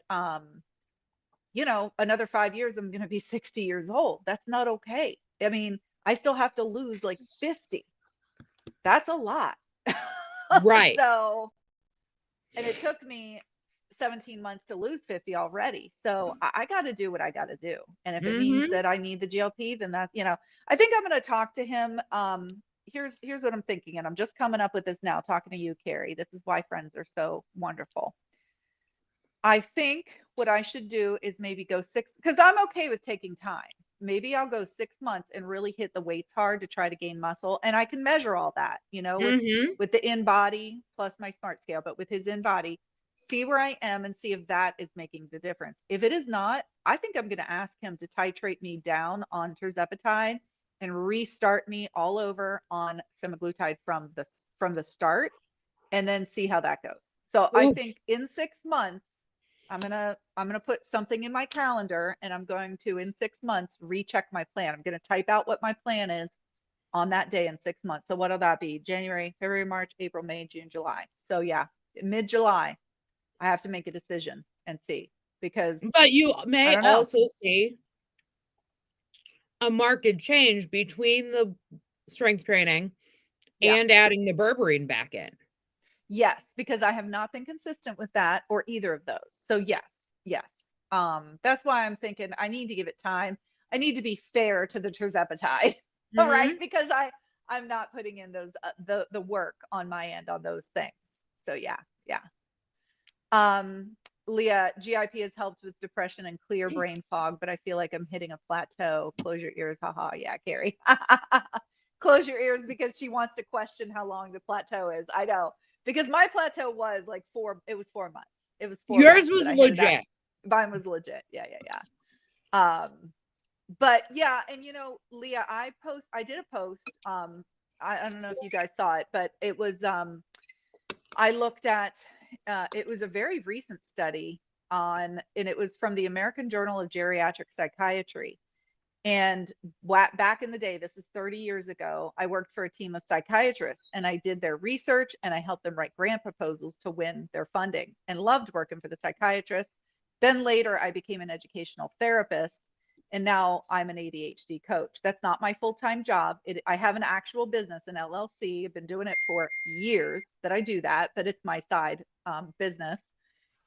another 5 years, I'm going to be 60 years old. That's not okay. I mean, I still have to lose like 50. That's a lot. Right. So, and it took me 17 months to lose 50 already. So I got to do what I got to do. And if it means Mm-hmm. that I need the GLP, then that, I think I'm going to talk to him. Here's what I'm thinking. And I'm just coming up with this now, talking to you, Carrie. This is why friends are so wonderful. I think what I should do is maybe go 6, because I'm okay with taking time. Maybe I'll go 6 months and really hit the weights hard to try to gain muscle. And I can measure all that, Mm-hmm. with the in body plus my smart scale, but with his in body, see where I am and see if that is making the difference. If it is not, I think I'm going to ask him to titrate me down on Tirzepatide and restart me all over on semaglutide from the start, and then see how that goes. So I Oof. think in 6 months, I'm gonna put something in my calendar, and I'm going to, in 6 months, recheck my plan. I'm gonna type out what my plan is on that day in 6 months. So what'll that be? January, February, March, April, May, June, July. So yeah, mid-July, I have to make a decision and see, because But you I may don't know. also see a marked change between the strength training Yeah. and adding the berberine back in. Yes, because I have not been consistent with that or either of those. So yes, yes. That's why I'm thinking I need to give it time. I need to be fair to the Tirzepatide, all right? Mm-hmm. Because I'm not putting in those the work on my end on those things. So yeah, yeah. Leah, GIP has helped with depression and clear brain fog, but I feel like I'm hitting a plateau. Close your ears, haha. Yeah, Carrie. Close your ears, because she wants to question how long the plateau is. I know, because my plateau was like it was 4 months. It was 4 Yours months that was I hit it out. legit. Mine was legit. Yeah, yeah, yeah. But yeah, and Leah, I did a post. I don't know if you guys saw it, but it was I looked at it was a very recent study and it was from the American Journal of Geriatric Psychiatry. And back in the day, this is 30 years ago, I worked for a team of psychiatrists, and I did their research and I helped them write grant proposals to win their funding, and loved working for the psychiatrists. Then later, I became an educational therapist, and now I'm an ADHD coach. That's not my full-time job. I have an actual business, an LLC. I've been doing it for years that I do that, but it's my side business.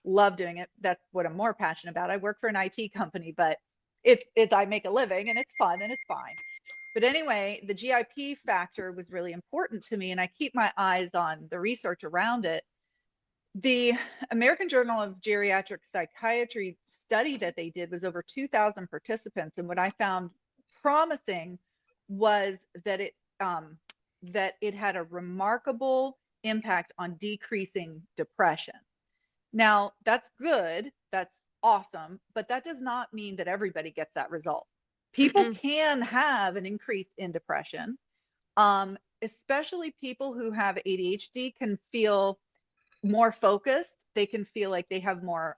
Love doing it. That's what I'm more passionate about. I work for an IT company, but it's I make a living and it's fun and it's fine. But anyway, the GIP factor was really important to me, and I keep my eyes on the research around it. The American Journal of Geriatric Psychiatry study that they did was over 2,000 participants, and what I found promising was that it had a remarkable impact on decreasing depression. Now, that's good. That's awesome. But that does not mean that everybody gets that result. People Mm-mm. can have an increase in depression. Especially people who have ADHD can feel more focused. They can feel like they have more,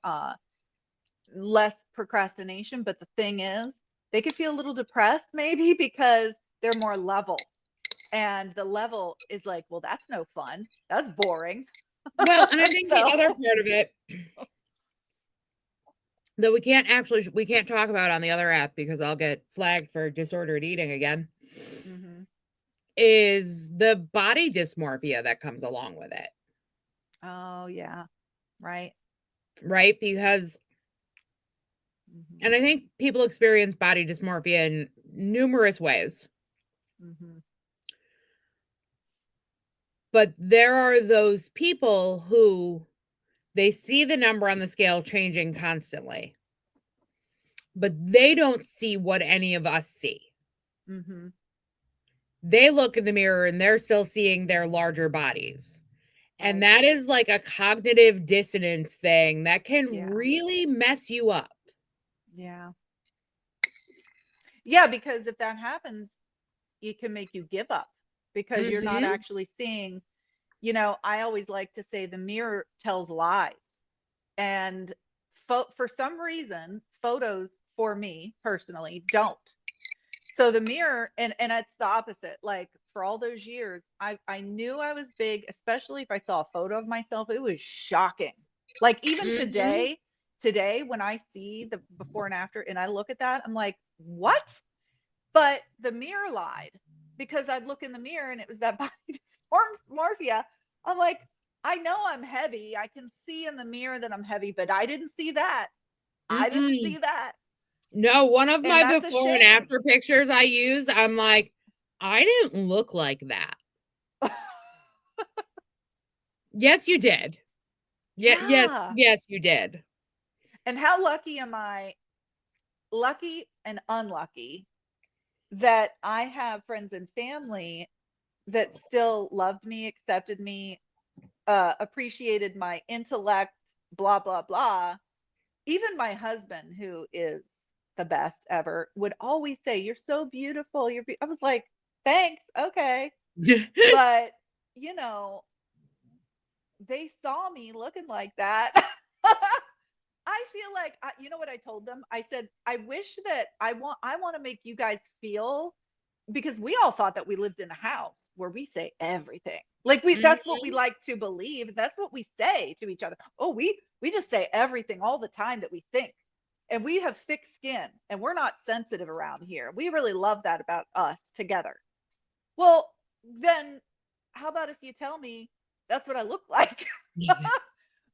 less procrastination. But the thing is, they could feel a little depressed maybe because they're more level. And the level is like, well, that's no fun. That's boring. Well, and I think the So, other part of it that we can't talk about on the other app because I'll get flagged for disordered eating again, mhm. is the body dysmorphia that comes along with it, Oh, yeah. Right. right? Because, Mhm. and I think people experience body dysmorphia in numerous ways, Mhm. but there are those people who They see the number on the scale changing constantly, but they don't see what any of us see. Mm-hmm. They look in the mirror and they're still seeing their larger bodies. And Right. that is like a cognitive dissonance thing that can Yeah. really mess you up. Yeah. Yeah, because if that happens, it can make you give up because you're not Mhm. actually seeing, I always like to say the mirror tells lies. And for some reason, photos for me personally don't. So the mirror, and it's the opposite. Like for all those years, I knew I was big, especially if I saw a photo of myself. It was shocking. Like even Mhm. today when I see the before and after, and I look at that, I'm like, what? But the mirror lied because I'd look in the mirror and it was that body dysmorphia. I'm like, I know I'm heavy. I can see in the mirror that I'm heavy, but I didn't see that. I didn't Mm-mm. see that. No, one of And my that's a before and shame. after pictures I use, I'm like, I didn't look like that. Yes, you did. Yeah. Yes, you did. And how lucky am I? Lucky and unlucky that I have friends and family that still loved me, accepted me, appreciated my intellect, blah, blah, blah. Even my husband, who is the best ever, would always say, "You're so beautiful. I was like, thanks. Okay. But, you know, they saw me looking like that. I feel like, you know what I told them? I said, I wish that I want to make you guys feel, because we all thought that we lived in a house where we say everything. Like that's what we Mhm. like to believe. That's what we say to each other. Oh, we just say everything all the time that we think. And we have thick skin and we're not sensitive around here. We really love that about us together. Well, then how about if you tell me that's what I look like?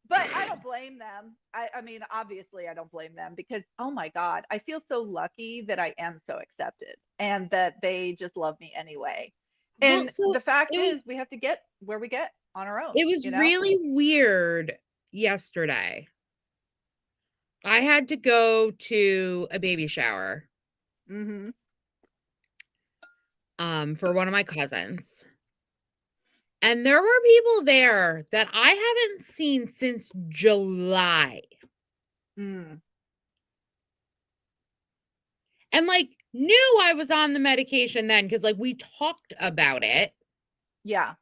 But I don't blame them. I mean, obviously, I don't blame them because, oh my God, I feel so lucky that I am so accepted and that they just love me anyway. Well, And so the fact it was is, we have to get where we get on our own, it was you know? really weird yesterday. I had to go to a baby shower Mm-hmm. for one of my cousins. And there were people there that I haven't seen since July. Mm. And like knew I was on the medication then cuz like we talked about it. Yeah.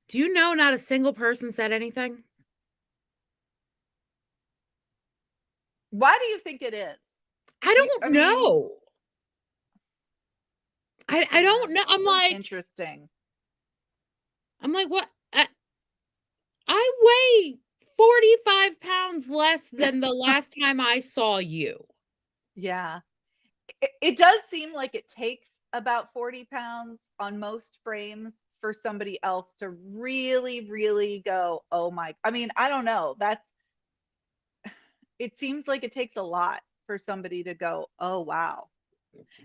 Do you know not a single person said anything? Why do you think it is? I I don't mean, know. I yeah, don't know. so interesting. I'm like what I weigh 45 pounds less than the last time I saw you. Yeah. It does seem like it takes about 40 pounds on most frames for somebody else to really, really go, oh my, I mean, I don't know. It seems like it takes a lot for somebody to go, oh wow.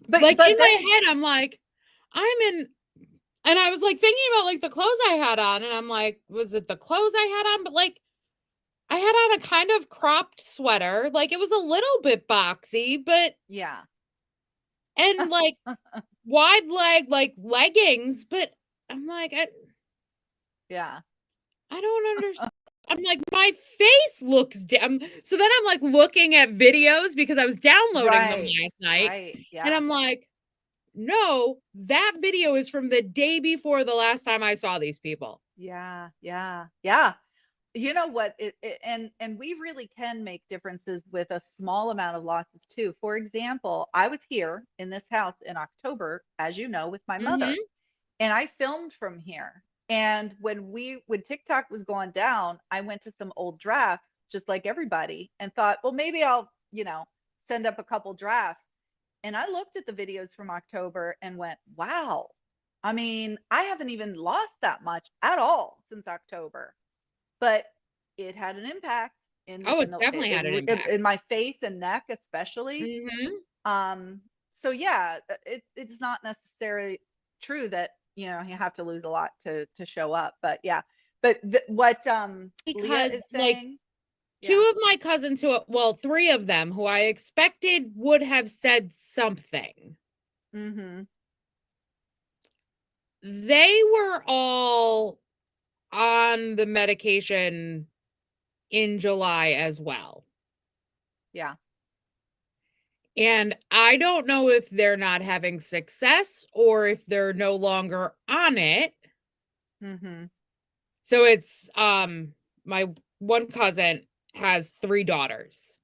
Like in But then, my head, I'm like, I'm in, and I was like thinking about like the clothes I had on, and I'm like, was it the clothes I had on? But like, I had on a kind of cropped sweater, like it was a little bit boxy, but yeah. and like wide leg, like leggings, but I'm like, Yeah. I don't understand. I'm like, my face looks so then I'm like looking at videos because I was downloading them Right. last night, Right. and Yeah. I'm like, no, that video is from the day before the last time I saw these people. Yeah. Yeah. Yeah. You know what, and we really can make differences with a small amount of losses too. For example, I was here in this house in October, as you know, with my mother, Mhm. and I filmed from here. And when TikTok was going down, I went to some old drafts just like everybody and thought, well, maybe I'll, send up a couple drafts. And I looked at the videos from October and went, wow, I mean, I haven't even lost that much at all since October, but it had an impact in Oh, in it's the definitely had an impact. in my face and neck especially. Mhm. So yeah, it's not necessarily true that you have to lose a lot to show up, but yeah. But what Leah because is like saying, two of my cousins well, three of them who I expected would have said something. mm-hmm. They were all on the medication in July as well. Yeah. And I don't know if they're not having success or if they're no longer on it. Mm-hmm. So it's my one cousin has 3 daughters.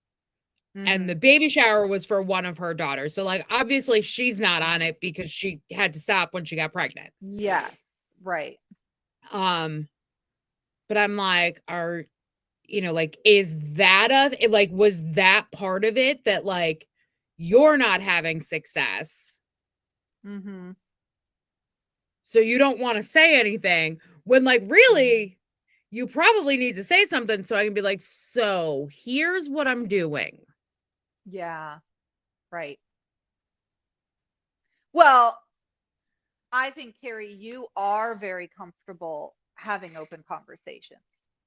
Mm-hmm. And the baby shower was for one of her daughters. So like obviously she's not on it because she had to stop when she got pregnant. Yes, right. But I'm like, like, is that was that part of it that like you're not having success? Mm-hmm. So you don't want to say anything when like really you probably need to say something so I can be like, so here's what I'm doing. Yeah, right. Well, I think, Carrie, you are very comfortable having open conversations.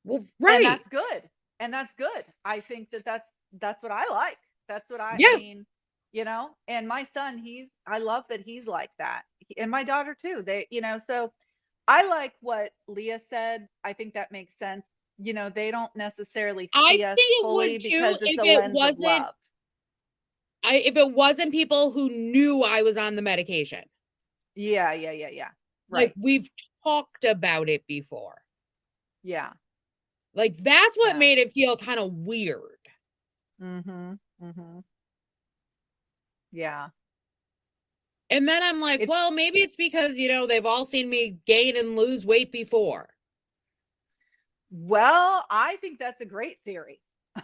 Well, And right. that's good. And that's good. I think that's what I like. That's what I Yeah. mean, and my son, I love that he's like that. And my daughter too. So I like what Leah said. I think that makes sense. They don't necessarily I see us think it fully would too because it's if a it lens of wasn't love. if it wasn't people who knew I was on the medication. Yeah. Right. Like we've talked about it before. Yeah. Like that's what Yeah. made it feel kind of weird. Mm-hmm. Mm-hmm. Yeah. And then I'm like, well, maybe it's because, they've all seen me gain and lose weight before. Well, I think that's a great theory.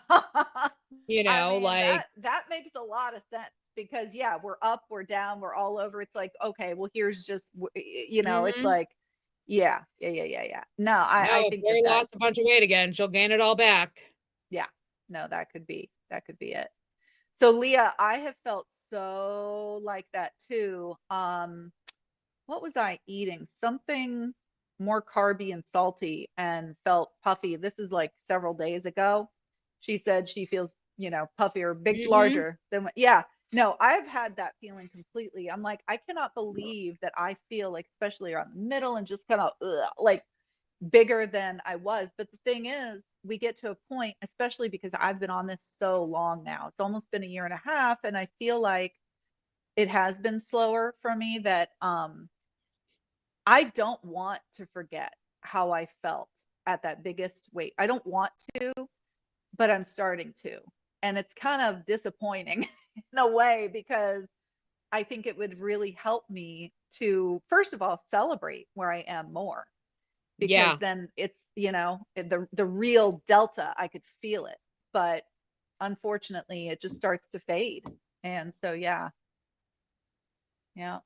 I mean, that makes a lot of sense because yeah, we're up, we're down, we're all over. It's like, okay, well, here's just, it's like, yeah. No, I think Barry that lost a bunch of weight again. She'll gain it all back. yeah, no, that could be it. So Leah, I have felt so like that too. What was I eating? Something more carby and salty and felt puffy. This is like several days ago. She said she feels, puffier, larger than yeah. No, I've had that feeling completely. I'm like, I cannot believe that I feel like, especially around the middle and just kind of like bigger than I was. But the thing is, we get to a point, especially because I've been on this so long now. It's almost been a year and a half. And I feel like it has been slower for me that I don't want to forget how I felt at that biggest weight. I don't want to, but I'm starting to. And it's kind of disappointing in a way because I think it would really help me to, first of all, celebrate where I am more. Because then it's, the real delta, I could feel it. But unfortunately, it just starts to fade. And so, yeah. But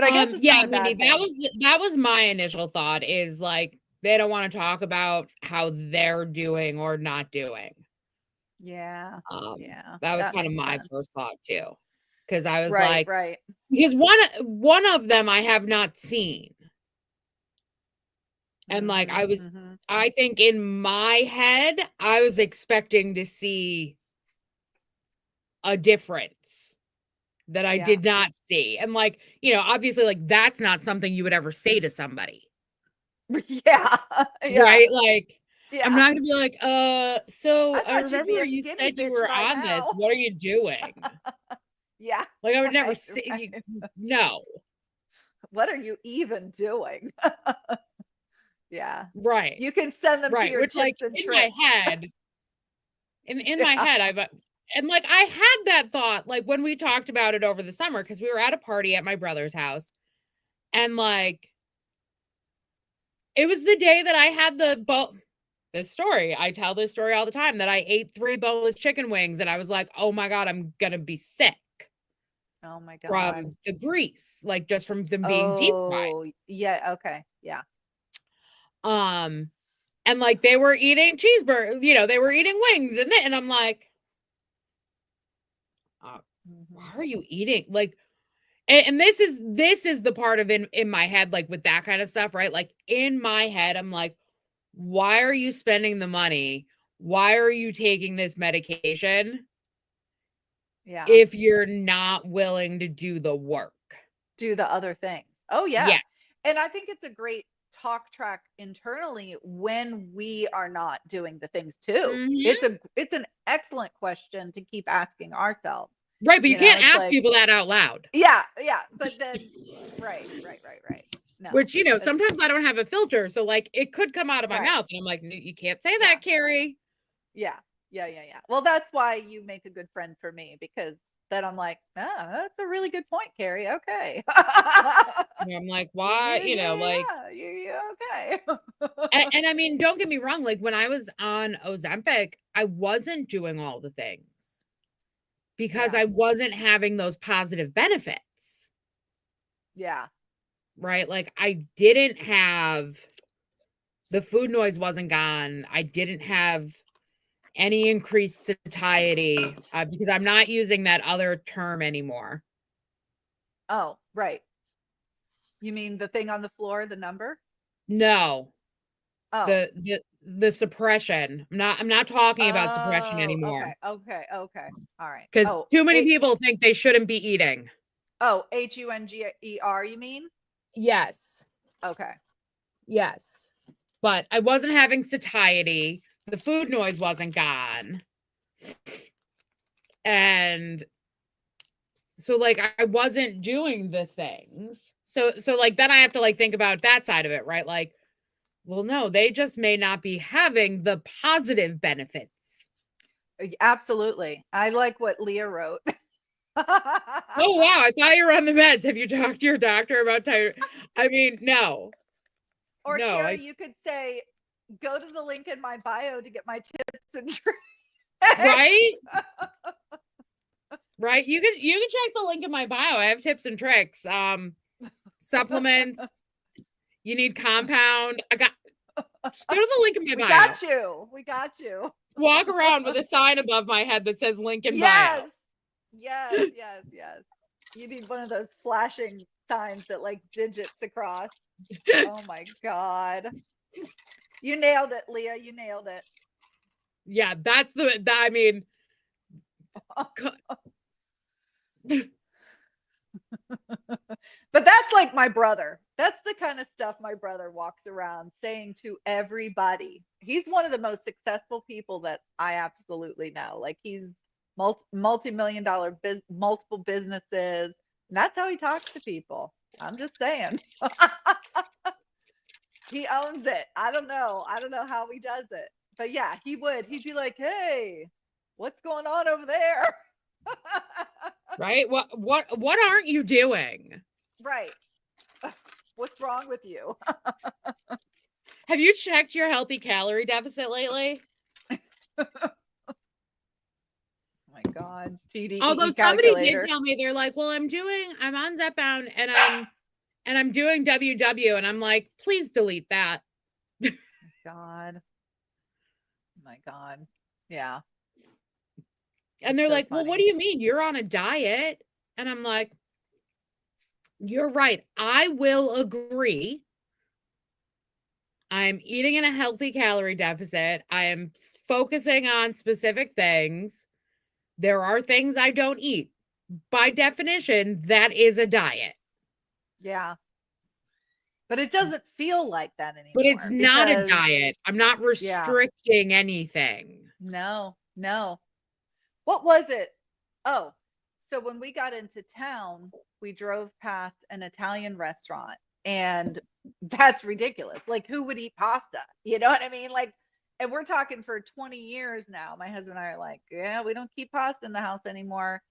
I guess it's not a bad thing. That was my initial thought is like they don't want to talk about how they're doing or not doing. Yeah. That was kind of my first thought too. Because I was right. Because one of them I have not seen. And like I think in my head, I was expecting to see a difference that I did not see. And like, obviously like that's not something you would ever say to somebody. Yeah. Right? Like yeah. I'm not gonna be like, so I remember you said you were right on now. this. What are you doing? Yeah. Like I would never say you no. What are you even doing? Yeah. Right. You can send them to your Which tips like and in tricks. my head, in my head, and like I had that thought like when we talked about it over the summer because we were at a party at my brother's house, and like it was the day that I had this story. I tell this story all the time that I ate 3 boneless chicken wings, and I was like, oh my god, I'm gonna be sick. Oh my god. From the grease, like just from them being deep fried. Oh yeah. Okay. Yeah. And like they were eating cheeseburgers, they were eating wings, and I'm like, why are you eating? Like, And this is the part of in my head, like with that kind of stuff, right? Like in my head, I'm like, why are you spending the money? Why are you taking this medication Yeah. if you're not willing to do the work? Do the other things. Oh yeah. Yeah. And I think it's a great talk track internally when we are not doing the things too. Mhm. It's an excellent question to keep asking ourselves. Right, but you can't It's ask like, people that out loud. yeah, but then right. No. Which, That's sometimes I don't have a filter, so, like, it could come out of my right. mouth, and I'm like, "You can't say Yeah. that, Carrie." Yeah. Well, that's why you make a good friend for me, because then I'm like, that's a really good point, Carrie. Okay. And I'm like, "Why?" Like Yeah, okay. and I mean, don't get me wrong, like, when I was on Ozempic, I wasn't doing all the things because Yeah. I wasn't having those positive benefits, Yeah. right? Like, I didn't have the food noise wasn't gone. I didn't have any increased satiety, because I'm not using that other term anymore. Oh, right. You mean the thing on the floor, the number? No, Oh. the suppression. I'm not talking about suppression Oh, anymore okay. All right. because Oh, too many people think they shouldn't be eating. Hunger, you mean? Yes, Okay. yes, but I wasn't having satiety. The food noise wasn't gone, and so like I wasn't doing the things. So like then I have to like think about that side of it, right? Like, well, no, they just may not be having the positive benefits. Absolutely. I like what Leah wrote. Oh wow, I thought you were on the meds. Have you talked to your doctor about thyroid? I mean, no. Or No, Carrie, you could say, go to the link in my bio to get my tips and tricks. right? Right? You can check the link in my bio. I have tips and tricks. Supplements. You need compound. Just go to the link in my We bio. got you. We got you. Walk around with a sign above my head that says link in bio. Yes. You need one of those flashing signs that like digits across. Oh my God. You nailed it, Leah. You nailed it. Yeah, I mean, but that's like my brother. That's the kind of stuff my brother walks around saying to everybody. He's one of the most successful people that I absolutely know. Like he's multi-million dollar multiple businesses. And that's how he talks to people. I'm just saying. He owns it. I don't know how he does it. But yeah, he would. He'd be like, "Hey, what's going on over there?" right? What aren't you doing? Right. What's wrong with you? Have you checked your healthy calorie deficit lately? Oh my God. TDEE Although somebody did tell me, they're like, well, I'm on Zepbound and I'm doing WW, and I'm like, please delete that. God. Oh my God. Yeah. And they're So like, well, what funny. do you mean? You're on a diet? And I'm like, you're right. I will agree. I'm eating in a healthy calorie deficit. I am focusing on specific things. There are things I don't eat. By definition, that is a diet. Yeah. But it doesn't feel like that anymore. But it's not a diet. I'm not restricting anything. No. What was it? Oh, so when we got into town, we drove past an Italian restaurant, and that's ridiculous. Like, who would eat pasta? You know what I mean? Like, and we're talking for 20 years now. My husband and I are like, yeah, we don't keep pasta in the house anymore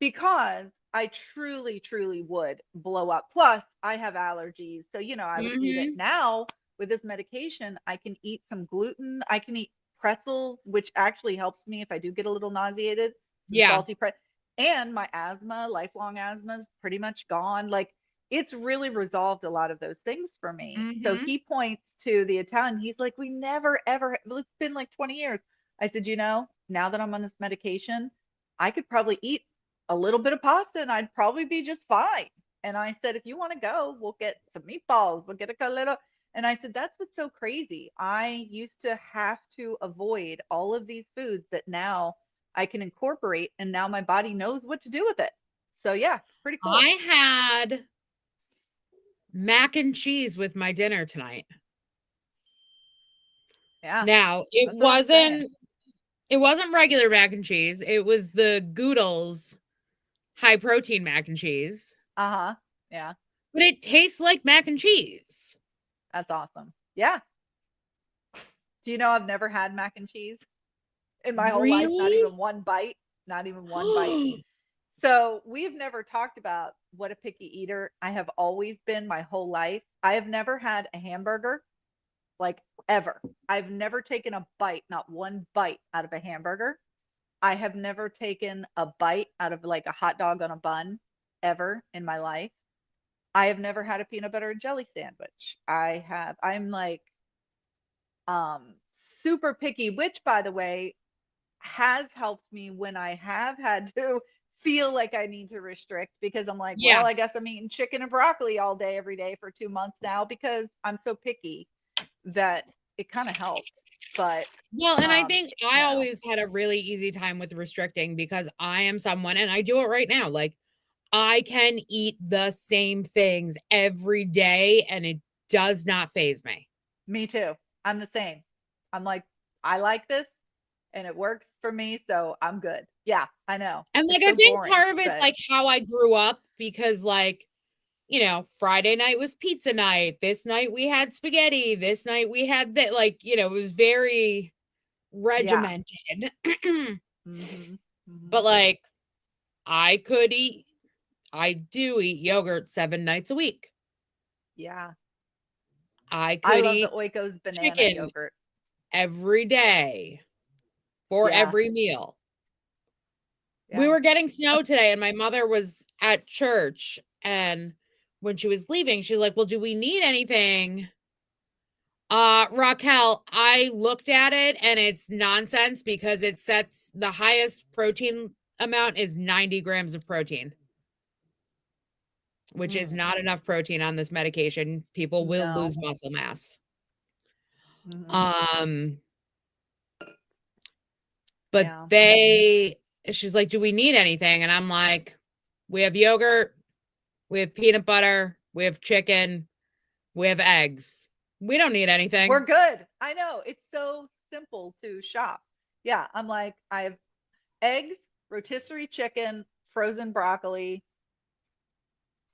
because I truly, truly would blow up. Plus, I have allergies. So, I would eat it. Now with this medication, I can eat some gluten. I can eat pretzels, which actually helps me if I do get a little nauseated. Salty pretzel. And my asthma, lifelong asthma, is pretty much gone. Like, it's really resolved a lot of those things for me. So he points to the Italian. He's like, we never, ever, it's been like 20 years. I said, now that I'm on this medication, I could probably eat a little bit of pasta and I'd probably be just fine. And I said, if you want to go, we'll get some meatballs, we'll get a little. And I said, that's what's so crazy. I used to have to avoid all of these foods that now I can incorporate, and now my body knows what to do with it. So yeah, pretty cool. I had mac and cheese with my dinner tonight. Yeah. Now, it wasn't regular mac and cheese. It was the Goodles high protein mac and cheese. Uh-huh. Yeah. But it tastes like mac and cheese. That's awesome. Yeah. Do you know I've never had mac and cheese in my whole life? Not Really? even one bite. Not even one bite. So we've never talked about what a picky eater I have always been my whole life. I have never had a hamburger, like ever. I've never taken a bite, not one bite out of a hamburger. I have never taken a bite out of like a hot dog on a bun ever in my life. I have never had a peanut butter and jelly sandwich. I'm like super picky, which by the way has helped me when I have had to feel like I need to restrict, because I'm like, Yeah. well, I guess I'm eating chicken and broccoli all day, every day for 2 months now because I'm so picky that it kind of helped. But well, and I think I no. always had a really easy time with restricting because I am someone, and I do it right now. Like, I can eat the same things every day and it does not faze me. Me too. I'm the same. I'm like, I like this and it works for me, so I'm good. Yeah, I know. And like, It's I so think boring, part of it's but like how I grew up, because like, you know, Friday night was pizza night. This night we had spaghetti. This night we had that, like, you know, it was very regimented. But like, I do eat yogurt 7 nights a week. yeah. I I could love the eat Oikos banana chicken yogurt. every day for Yeah. every meal. We Yeah. were getting snow today and my mother was at church, and when she was leaving, she's like, well, do we need anything? Raquel, I looked at it and it's nonsense because it sets the highest protein amount is 90 grams of protein, which is not enough protein on this medication. People will No. lose muscle mass. Mhm. But Yeah. she's like, do we need anything? And I'm like, we have yogurt, we have peanut butter, we have chicken, we have eggs. We don't need anything. We're good. I know. It's so simple to shop. Yeah. I'm like, I have eggs, rotisserie chicken, frozen broccoli,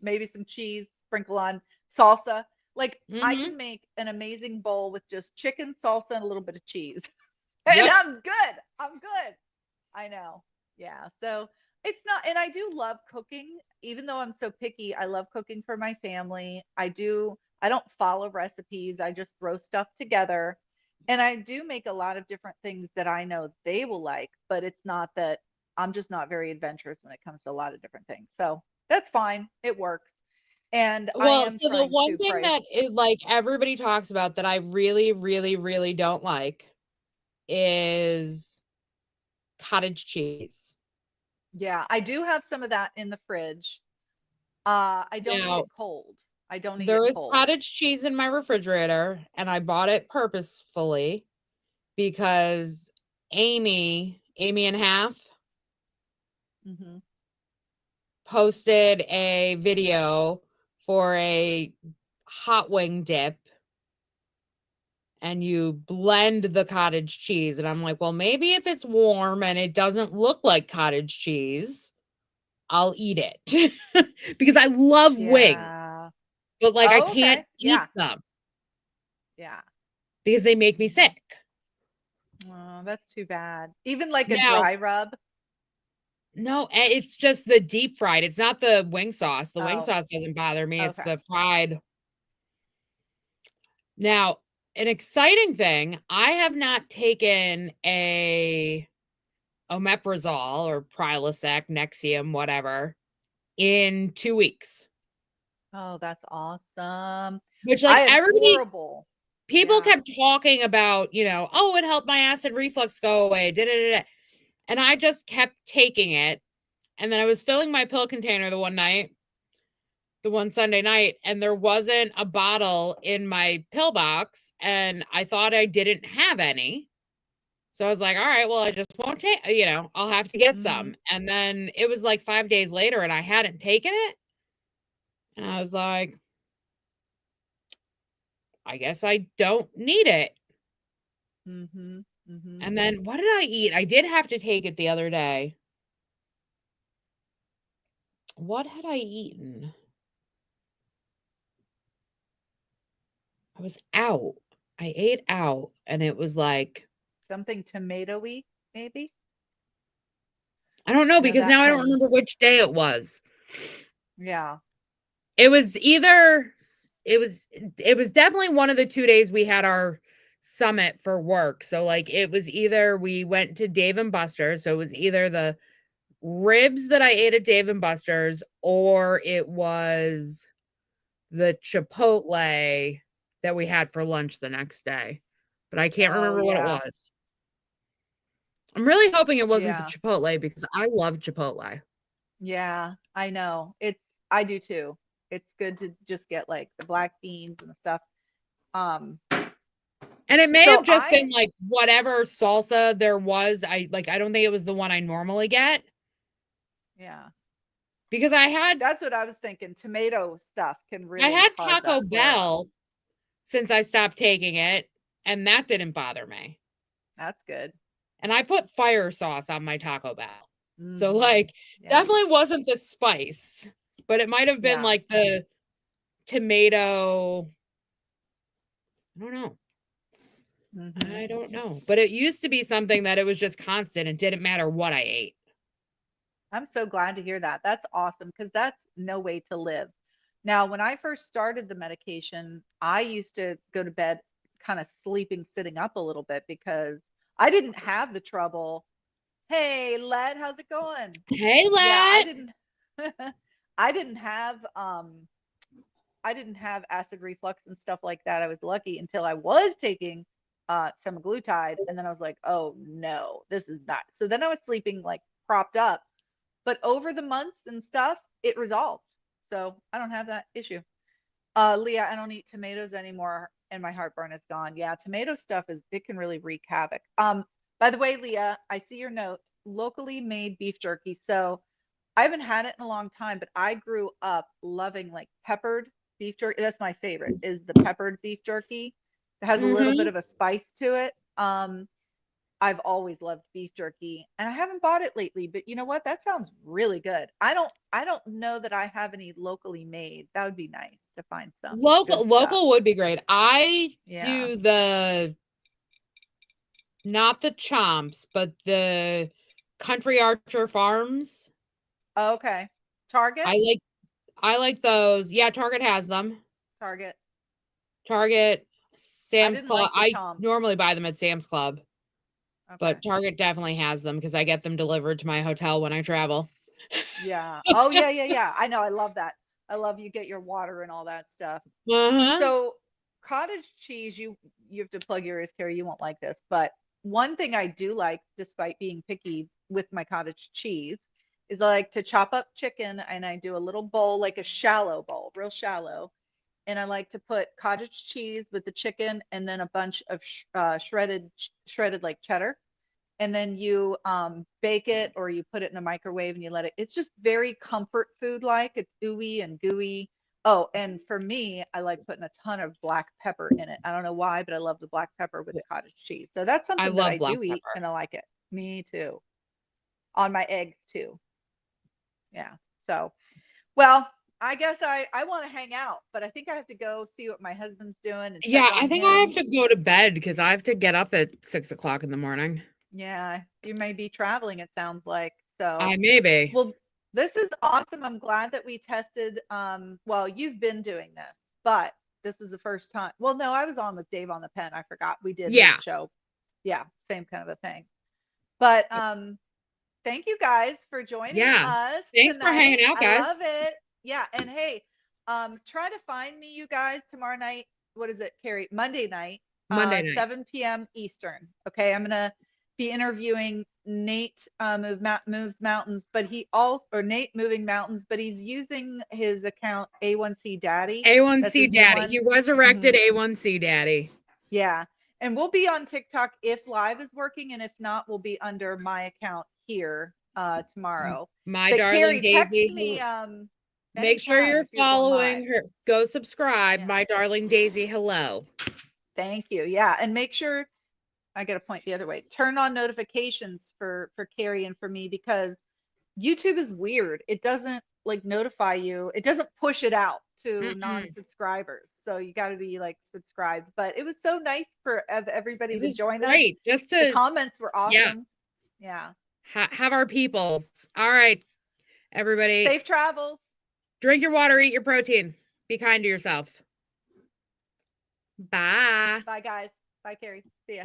maybe some cheese, sprinkle on salsa. Like, I Mhm. can make an amazing bowl with just chicken, salsa, and a little bit of cheese. And Yep. I'm good. I'm good. I know. Yeah. So it's not, and I do love cooking, even though I'm so picky. I love cooking for my family. I don't follow recipes. I just throw stuff together. And I do make a lot of different things that I know they will like, but it's not that I'm just not very adventurous when it comes to a lot of different things. So that's fine. It works. And I Well, am so the trying one to thing price. that like everybody talks about that I really, really, really don't like is cottage cheese. Yeah, I do have some of that in the fridge. I don't eat Now, it cold. I don't eat there it is cold. cottage cheese in my refrigerator, and I bought it purposefully because Amy and Half Hmm. posted a video for a hot wing dip, and you blend the cottage cheese. And I'm like, well, maybe if it's warm and it doesn't look like cottage cheese, I'll eat it because I love wings, Yeah. but like, I Oh, can't okay. eat Yeah. them Yeah. because they make me sick. Oh, that's too bad. Even like a Now, dry rub. no, it's just the deep fried. It's not the wing sauce. The wing Oh, sauce doesn't bother me. It's okay. the fried. Now, an exciting thing, I have not taken a omeprazole or Prilosec, Nexium, whatever, in 2 weeks. Oh, that's awesome. Which, I like, had horrible. people Yeah. kept talking about, you know, oh, it helped my acid reflux go away. And I just kept taking it. And then I was filling my pill container the one Sunday night, and there wasn't a bottle in my pill box, and I thought I didn't have any. So I was like, all right, well, I just won't take, I'll have to get some. And then it was like 5 days later and I hadn't taken it. And I was like, I guess I don't need it. And then what did I eat? I did have to take it the other day. What had I eaten? I was out. I ate out, and it was like Something tomato-y, maybe? I don't know, know because that now I don't can- remember which day it was. Yeah. It was definitely one of the 2 days we had our summit for work. So like it was either we went to Dave and Buster's, so it was either the ribs that I ate at Dave and Buster's, or it was the Chipotle that we had for lunch the next day. But I can't remember what it yeah. was. I'm really hoping it wasn't the Yeah. Chipotle because I love Chipotle. Yeah, I know. I do too. It's good to just get like the black beans and the stuff. And it may So have just been like whatever salsa there was. I don't think it was the one I normally get. Yeah. Because That's what I was thinking. Tomato stuff can really I had cause Taco that flare-up. Bell since I stopped taking it, and that didn't bother me. That's good. And I put fire sauce on my Taco Bell. So like definitely wasn't the spice, but it might have been like the tomato. I don't know. I don't know. But it used to be something that it was just constant. It didn't matter what I ate. I'm so glad to hear that. That's awesome because that's no way to live. Now, when I first started the medication, I used to go to bed kind of sleeping, sitting up a little bit because I didn't have the trouble. Hey, Led, how's it going? Hey, Led. Yeah, I didn't have acid reflux and stuff like that. I was lucky until I was taking semaglutide, and then I was like, oh no, this is not. So then I was sleeping like propped up. But over the months and stuff, it resolved. So I don't have that issue. Leah, I don't eat tomatoes anymore and my heartburn is gone. Yeah, tomato stuff it can really wreak havoc. By the way, Leah, I see your note, locally made beef jerky. So I haven't had it in a long time, but I grew up loving like peppered beef jerky. That's my favorite, is the peppered beef jerky. It has a little bit of a spice to it. I've always loved beef jerky and I haven't bought it lately, but you know what? That sounds really good. I don't know that I have any locally made. That would be nice to find some. Local would be great. I Yeah. do not the Chomps, but the Country Archer Farms. Oh, okay. Target? I like those. Yeah, Target has them. Target, Sam's didn't Club. like the I Chomps. normally buy them at Sam's Club. Okay. But Target definitely has them because I get them delivered to my hotel when I travel. Yeah. Oh, yeah. I know. I love that. I love you get your water and all that stuff. So cottage cheese, you have to plug your ears, Carrie. You won't like this, but one thing I do like, despite being picky with my cottage cheese, is I like to chop up chicken and I do a little bowl, like a shallow bowl, real shallow. And I like to put cottage cheese with the chicken and then a bunch of shredded like cheddar. And then you bake it or you put it in the microwave and you let it. It's just very comfort food like. It's ooey and gooey. Oh, and for me, I like putting a ton of black pepper in it. I don't know why, but I love the black pepper with the cottage cheese. So that's something that I do eat and I like it. Me too. On my eggs too. Yeah. So, well, I guess I want to hang out, but I think I have to go see what my husband's doing. And yeah, I think I have to go to bed because I have to get up at 6 o'clock in the morning. Yeah, you may be traveling, it sounds like. So I may be. Well, this is awesome. I'm glad that we tested. Well, you've been doing this, but this is the first time. Well, no, I was on with Dave on the Pen. I forgot we did his show. Yeah, same kind of a thing. But thank you guys for joining us. Thanks tonight. for hanging out, guys. I love it. Yeah, and hey, try to find me, you guys, tomorrow night. What is it, Carrie? Monday night. 7 p.m. Eastern. Okay, I'm gonna be interviewing Nate moves mountains, but he also, or Nate moving mountains, but he's using his account A1C Daddy. That's A1C his new Daddy. one. He resurrected A1C Daddy. Yeah. And we'll be on TikTok if live is working, and if not, we'll be under my account here tomorrow. My But darling Carrie, text Daisy. me Make sure anytime you're if you're going following live. her. Go subscribe. Yeah. My darling Daisy. Hello. Thank you. Yeah, and make sure, I got to point the other way. Turn on notifications for Carrie and for me, because YouTube is weird. It doesn't like notify you. It doesn't push it out to non-subscribers. So you got to be like subscribed. But it was so nice for everybody It to was join great. us. Just The to comments were awesome. Yeah. have our peoples. All right, everybody. Safe travels. Drink your water, eat your protein. Be kind to yourself. Bye. Bye, guys. Bye, Carrie. See ya.